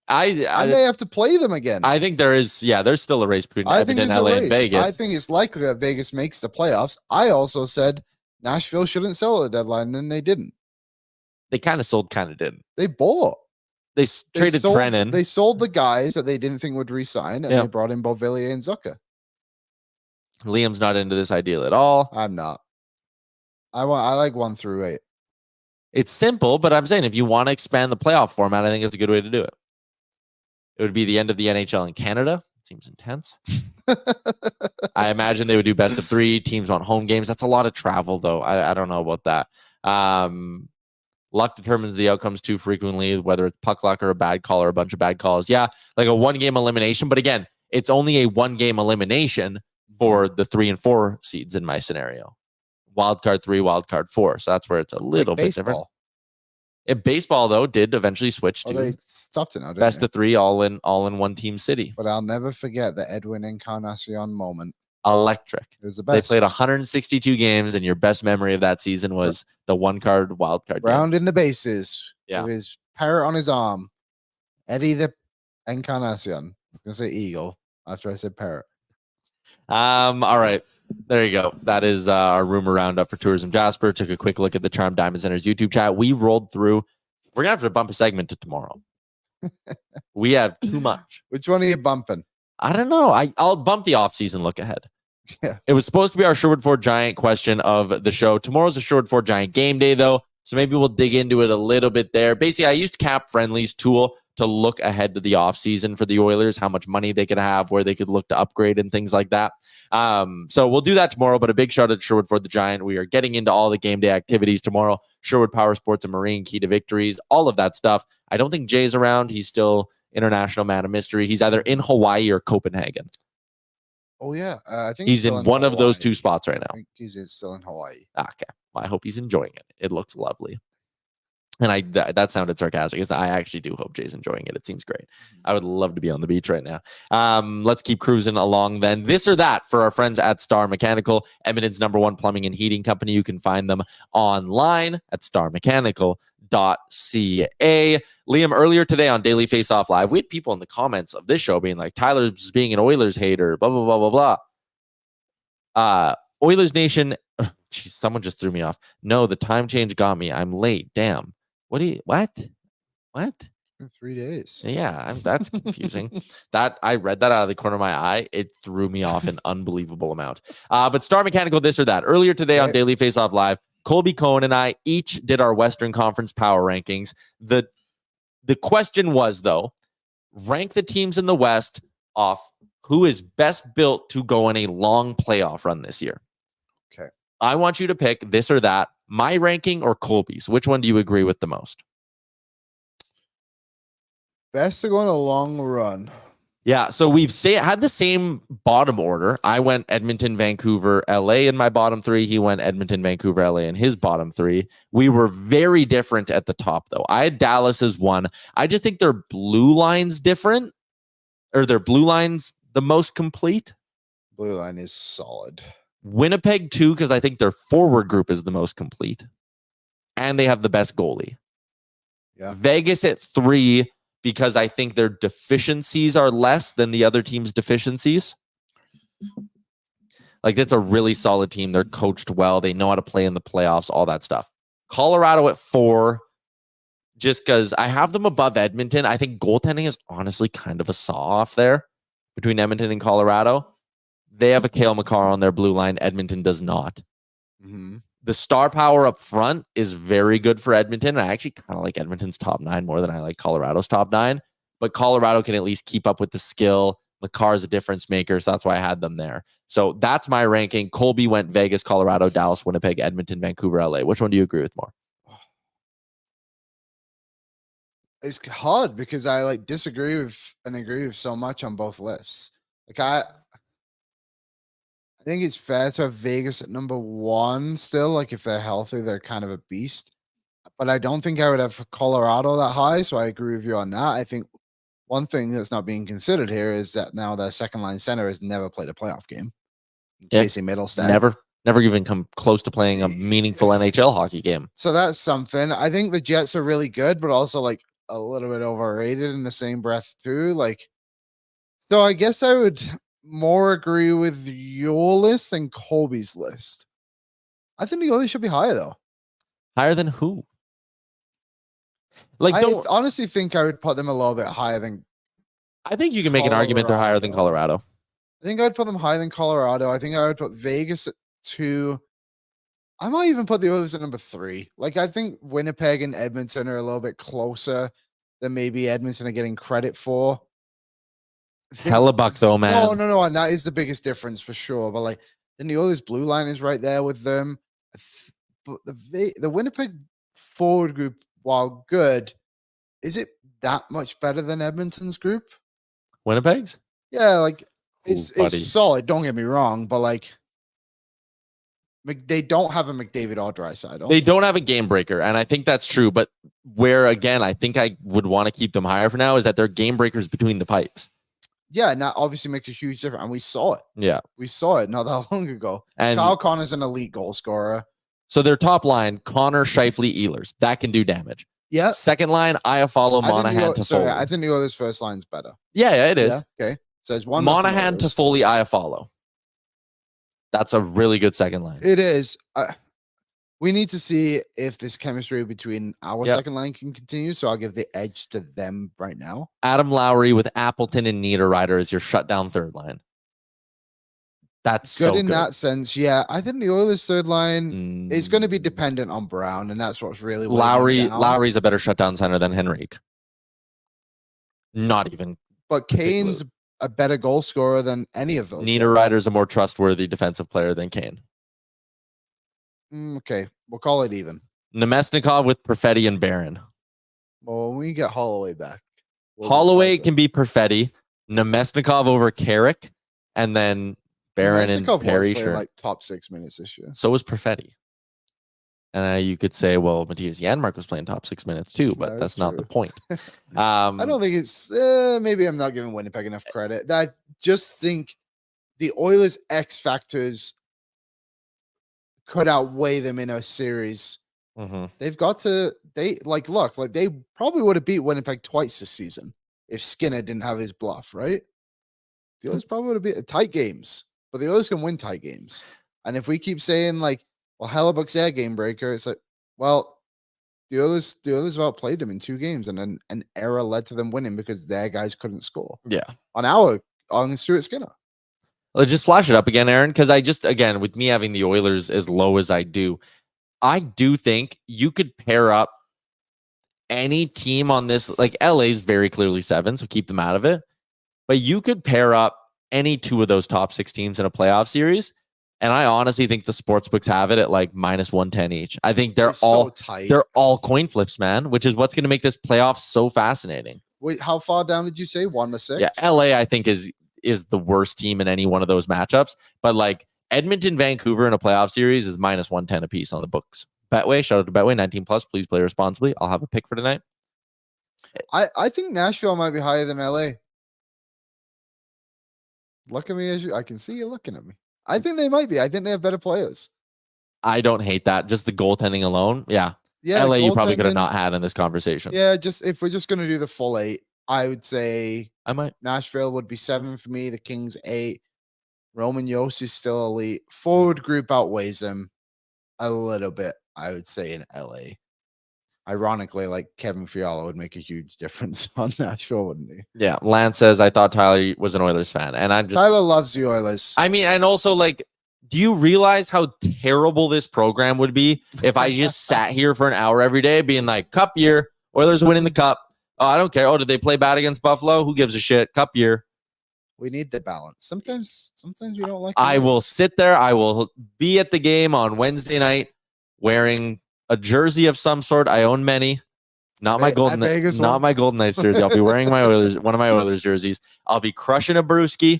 I may have to play them again. I think there is, there's still a race between Edmonton, LA, and Vegas. I think it's likely that Vegas makes the playoffs. I also said Nashville shouldn't sell at the deadline, and they didn't. They kind of sold, kind of didn't. They bought. They traded Brennan. They sold the guys that they didn't think would re-sign, and they brought in Beauvillier and Zucker. Liam's not into this ideal at all. I'm not. I like 1 through 8. It's simple, but I'm saying if you want to expand the playoff format, I think it's a good way to do it. It would be the end of the NHL in Canada. Seems intense. I imagine they would do best of 3. Teams want home games. That's a lot of travel, though. I don't know about that. Luck determines the outcomes too frequently, whether it's puck luck or a bad call or a bunch of bad calls. Yeah, like a 1-game elimination. But again, it's only a 1-game elimination for the 3 and 4 seeds in my scenario. Wildcard 3, wildcard 4. So that's where it's a little bit different. In baseball, though, did eventually switch to they stopped it now, best of 3, all in one team city. But I'll never forget the Edwin Encarnacion moment. Electric. It was the best. They played 162 games, and your best memory of that season was the 1-card wildcard round game. In the bases. Yeah. With his parrot on his arm. Eddie the Encarnacion. I was going to say eagle after I said parrot. All right. There you go. That is our rumor roundup for Tourism Jasper. Took a quick look at the Charm Diamond Center's YouTube chat. We rolled through. We're going to have to bump a segment to tomorrow. We have too much. Which one are you bumping? I don't know. I'll bump the offseason look ahead. Yeah. It was supposed to be our Sherwood Ford Giant question of the show. Tomorrow's a Sherwood Ford Giant game day, though. So maybe we'll dig into it a little bit there. Basically, I used Cap Friendly's tool to look ahead to the offseason for the Oilers, how much money they could have, where they could look to upgrade and things like that. So we'll do that tomorrow, but a big shout out to Sherwood Ford the Giant. We are getting into all the game day activities tomorrow. Sherwood Power Sports and Marine, key to victories, all of that stuff. I don't think Jay's around. He's still international man of mystery. He's either in Hawaii or Copenhagen. Oh, yeah. I think he's in one of those two spots right now. I think he's still in Hawaii. Okay. Well, I hope he's enjoying it. It looks lovely. And that sounded sarcastic. I actually do hope Jay's enjoying it. It seems great. I would love to be on the beach right now. Let's keep cruising along then. This or that for our friends at Star Mechanical, Edmonton's #1 plumbing and heating company. You can find them online at starmechanical.ca. Liam, earlier today on Daily Face-Off Live, we had people in the comments of this show being like, Tyler's being an Oilers hater, blah, blah, blah, blah, blah. Oilers Nation. Geez, someone just threw me off. No, the time change got me. I'm late. Damn. What? 3 days. Yeah, that's confusing. That I read that out of the corner of my eye. It threw me off an unbelievable amount. But Star Mechanical, this or that. Earlier today on Daily Face-Off Live, Colby Cohen and I each did our Western Conference power rankings. The question was, though, rank the teams in the West off who is best built to go on a long playoff run this year. Okay. I want you to pick this or that, my ranking or Colby's. Which one do you agree with the most? Best to go on a long run. Yeah, so we've had the same bottom order. I went Edmonton, Vancouver, LA in my bottom three. He went Edmonton, Vancouver, LA in his bottom three. We were very different at the top, though. I had Dallas as one. I just think their blue line's different, or their blue line's the most complete. Blue line is solid. Winnipeg 2, because I think their forward group is the most complete. And they have the best goalie. Yeah. Vegas at 3, because I think their deficiencies are less than the other team's deficiencies. Like, that's a really solid team. They're coached well. They know how to play in the playoffs, all that stuff. Colorado at 4, just because I have them above Edmonton. I think goaltending is honestly kind of a saw-off there between Edmonton and Colorado. They have a Cale Makar on their blue line. Edmonton does not. Mm-hmm. The star power up front is very good for Edmonton. I actually kind of like Edmonton's top 9 more than I like Colorado's top 9. But Colorado can at least keep up with the skill. Makar's a difference maker, so that's why I had them there. So that's my ranking. Colby went Vegas, Colorado, Dallas, Winnipeg, Edmonton, Vancouver, LA. Which one do you agree with more? It's hard because I disagree with and agree with so much on both lists. I think it's fair to have Vegas at #1 still. If they're healthy, they're kind of a beast. But I don't think I would have Colorado that high, so I agree with you on that. I think one thing that's not being considered here is that now their second-line center has never played a playoff game. Casey Middlestat. Never even come close to playing a meaningful NHL hockey game. So that's something. I think the Jets are really good, but also a little bit overrated in the same breath too. So I guess I would more agree with your list than Colby's list. I think the Oilers should be higher though. Higher than who? I honestly think I would put them a little bit higher than. I think you can make an argument they're higher than Colorado. I think I'd put them higher than Colorado. I think I would put Vegas at 2. I might even put the Oilers at #3. I think Winnipeg and Edmonton are a little bit closer than maybe Edmonton are getting credit for. Hellebuck, though, man. No. And that is the biggest difference for sure. But then the Oilers blue line is right there with them. But the Winnipeg forward group, while good, is it that much better than Edmonton's group? Winnipeg's? Yeah, it's solid. Don't get me wrong, but they don't have a McDavid or Draisaitl. They don't have a game breaker, and I think that's true. But where, again, I think I would want to keep them higher for now is that they're game breakers between the pipes. Yeah, and that obviously makes a huge difference. And we saw it. Yeah. We saw it not that long ago. And Kyle Connor's an elite goal scorer. So their top line, Connor, Scheifele, Ehlers. That can do damage. Yeah. Second line, Iafallo, Monahan, Toffoli. I think the Oilers' first line's better. Yeah, it is. Yeah, okay. So it's one Monahan, Toffoli, Iafallo. That's a really good second line. It is. We need to see if this chemistry between our Yep. second line can continue. So I'll give the edge to them right now. Adam Lowry with Appleton and Niederreiter as your shutdown third line. That's Good so in good. that sense. Yeah, I think the Oilers' third line is going to be dependent on Brown, and that's what's really weighing down. Lowry's a better shutdown center than Henrique. Not even. But Kane's a better goal scorer than any of those. Niederreiter's a more trustworthy defensive player than Kane. Okay, we'll call it even. Nemesnikov with Perfetti and Barron. Well, when we get Holloway back. Holloway can be Perfetti. Nemesnikov over Carrick. And then Barron and Perry. Sure. Like top 6 minutes this year. So was Perfetti. And you could say, well, Matthias Janmark was playing top 6 minutes too, but that's not the point. I don't think it's maybe I'm not giving Winnipeg enough credit. I just think the Oilers' X factors could outweigh them in a series. They've got to they probably would have beat Winnipeg twice this season if Skinner didn't have his bluff, right? The Oilers probably would have beat tight games, but the Oilers can win tight games. And if we keep saying like, well, Hellebuck's their game breaker, it's like, well, the Oilers outplayed them in 2 games, and then an error led to them winning because their guys couldn't score. Yeah. On Stuart Skinner. Let's just flash it up again, Aaron, because again, with me having the Oilers as low as I do think you could pair up any team on this. Like LA's very clearly 7, so keep them out of it. But you could pair up any 2 of those top 6 teams in a playoff series. And I honestly think the sportsbooks have it at like -110 each. I think they're all tight. They're all coin flips, man, which is what's going to make this playoff so fascinating. Wait, how far down did you say? 1-6? Yeah, LA, I think, is the worst team in any one of those matchups. But like Edmonton, Vancouver in a playoff series is -110 a piece on the books. Betway, shout out to Betway, 19+. Please play responsibly. I'll have a pick for tonight. I think Nashville might be higher than LA. Look at me I can see you looking at me. I think they might be. I think they have better players. I don't hate that. Just the goaltending alone. Yeah. LA, you probably could have not had in this conversation. Yeah, just if we're just going to do the full 8, I would say I might. Nashville would be 7 for me. The Kings 8. Roman Yost is still elite. Forward group outweighs them a little bit, I would say, in LA. Ironically, like Kevin Fiala would make a huge difference on Nashville, wouldn't he? Yeah. Lance says, I thought Tyler was an Oilers fan. And Tyler loves the Oilers. I mean, and also like, do you realize how terrible this program would be if I just sat here for an hour every day being like, cup year, Oilers winning the cup. Oh, I don't care. Oh, did they play bad against Buffalo? Who gives a shit? Cup year. We need the balance. Sometimes we don't like. I will sit there. I will be at the game on Wednesday night wearing a jersey of some sort. I own many. Not my Golden Knights jersey. I'll be wearing one of my Oilers jerseys. I'll be crushing a brewski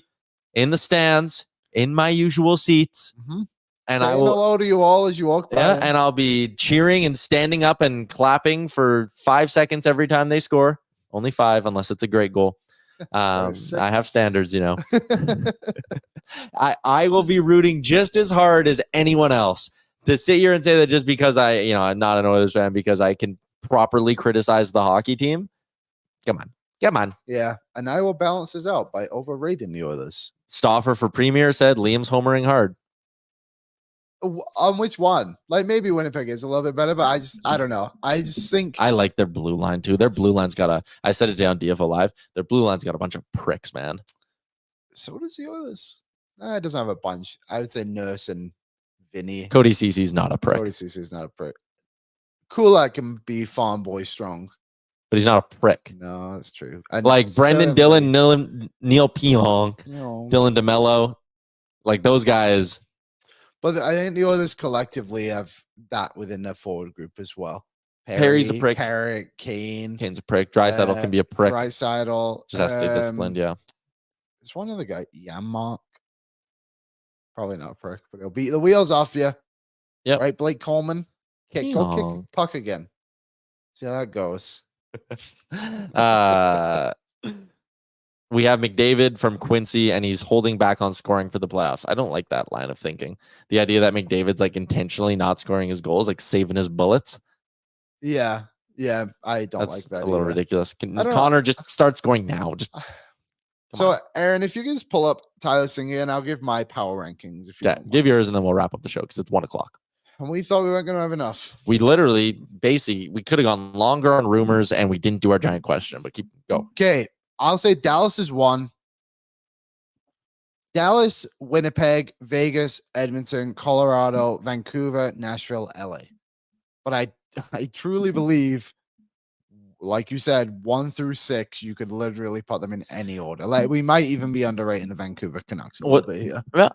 in the stands in my usual seats. And I will hello to you all as you walk by. Yeah, and I'll be cheering and standing up and clapping for 5 seconds every time they score. Only 5, unless it's a great goal. I have standards, you know. I will be rooting just as hard as anyone else. To sit here and say that just because I'm not an Oilers fan because I can properly criticize the hockey team. Come on. Yeah, and I will balance this out by overrating the Oilers. Stauffer for Premier said Liam's homering hard. On which one? Like maybe Winnipeg is a little bit better, but I don't know. I just think I like their blue line too. Their blue line's I said it down DFO Live. Their blue line's got a bunch of pricks, man. So does the Oilers. It doesn't have a bunch. I would say Nurse and Vinny. Cody Cece's not a prick. Cody Cece's not a prick. Kulak can be farm boy strong. But he's not a prick. No, that's true. Like Brendan Dillon, Neil Pionk, Dylan DeMello. Like those guys. But I think the Oilers collectively have that within their forward group as well. Perry's a prick. Carrick, Kane's a prick. Draisaitl can be a prick. Draisaitl. Just has to stay disciplined, yeah. There's one other guy, Yaremchuk. Probably not a prick, but he'll beat the wheels off you. Yeah. Right, Blake Coleman. Go kick puck again. See how that goes. We have McDavid from Quincy, and he's holding back on scoring for the playoffs. I don't like that line of thinking. The idea that McDavid's like intentionally not scoring his goals, like saving his bullets. Yeah, I don't like that. A little ridiculous. Connor just start scoring now. So, Aaron, if you can just pull up Tyler Singer, and I'll give my power rankings. If you give yours, and then we'll wrap up the show because it's 1:00. And we thought we weren't going to have enough. We literally, basically, we could have gone longer on rumors, and we didn't do our giant question, but go. Okay, I'll say Dallas is 1. Dallas, Winnipeg, Vegas, Edmonton, Colorado, Vancouver, Nashville, LA. But I truly believe, like you said, 1 through 6, you could literally put them in any order. Like, we might even be underrating the Vancouver Canucks a little bit here. Yeah.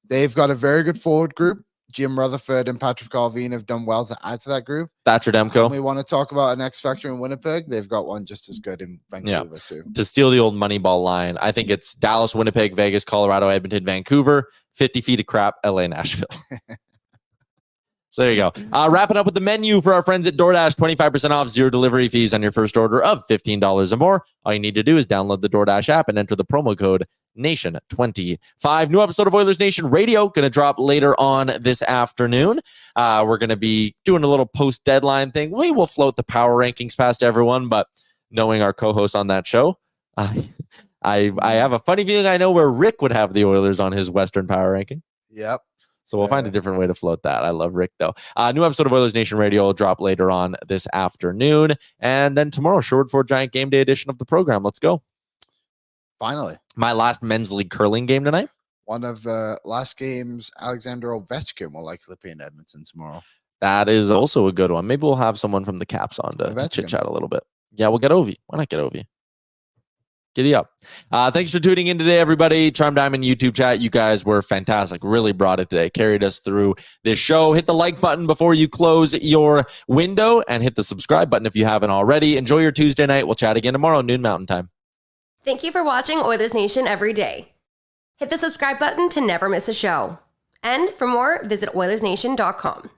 They've got a very good forward group. Jim Rutherford and Patrick Garvin have done well to add to that group. Thatcher Demko. We want to talk about an X factor in Winnipeg. They've got one just as good in Vancouver too. To steal the old Moneyball line, I think it's Dallas, Winnipeg, Vegas, Colorado, Edmonton, Vancouver, 50 feet of crap, LA, Nashville. So there you go. Wrapping up with the menu for our friends at DoorDash, 25% off, 0 delivery fees on your first order of $15 or more. All you need to do is download the DoorDash app and enter the promo code Nation25. New episode of Oilers Nation Radio going to drop later on this afternoon. We're going to be doing a little post-deadline thing. We will float the power rankings past everyone, but knowing our co-host on that show, I have a funny feeling I know where Rick would have the Oilers on his Western power ranking. Yep. So we'll find a different way to float that. I love Rick, though. New episode of Oilers Nation Radio will drop later on this afternoon. And then tomorrow, Sherwood Ford Giant Game Day edition of the program. Let's go. Finally. My last men's league curling game tonight. One of the last games, Alexander Ovechkin will likely be in Edmonton tomorrow. That is also a good one. Maybe we'll have someone from the Caps on to chit-chat a little bit. Yeah, we'll get Ovi. Why not get Ovi? Giddy up. Thanks for tuning in today, everybody. Charm Diamond YouTube chat. You guys were fantastic. Really brought it today. Carried us through this show. Hit the like button before you close your window and hit the subscribe button if you haven't already. Enjoy your Tuesday night. We'll chat again tomorrow, noon Mountain Time. Thank you for watching Oilers Nation Every Day. Hit the subscribe button to never miss a show. And for more, visit OilersNation.com.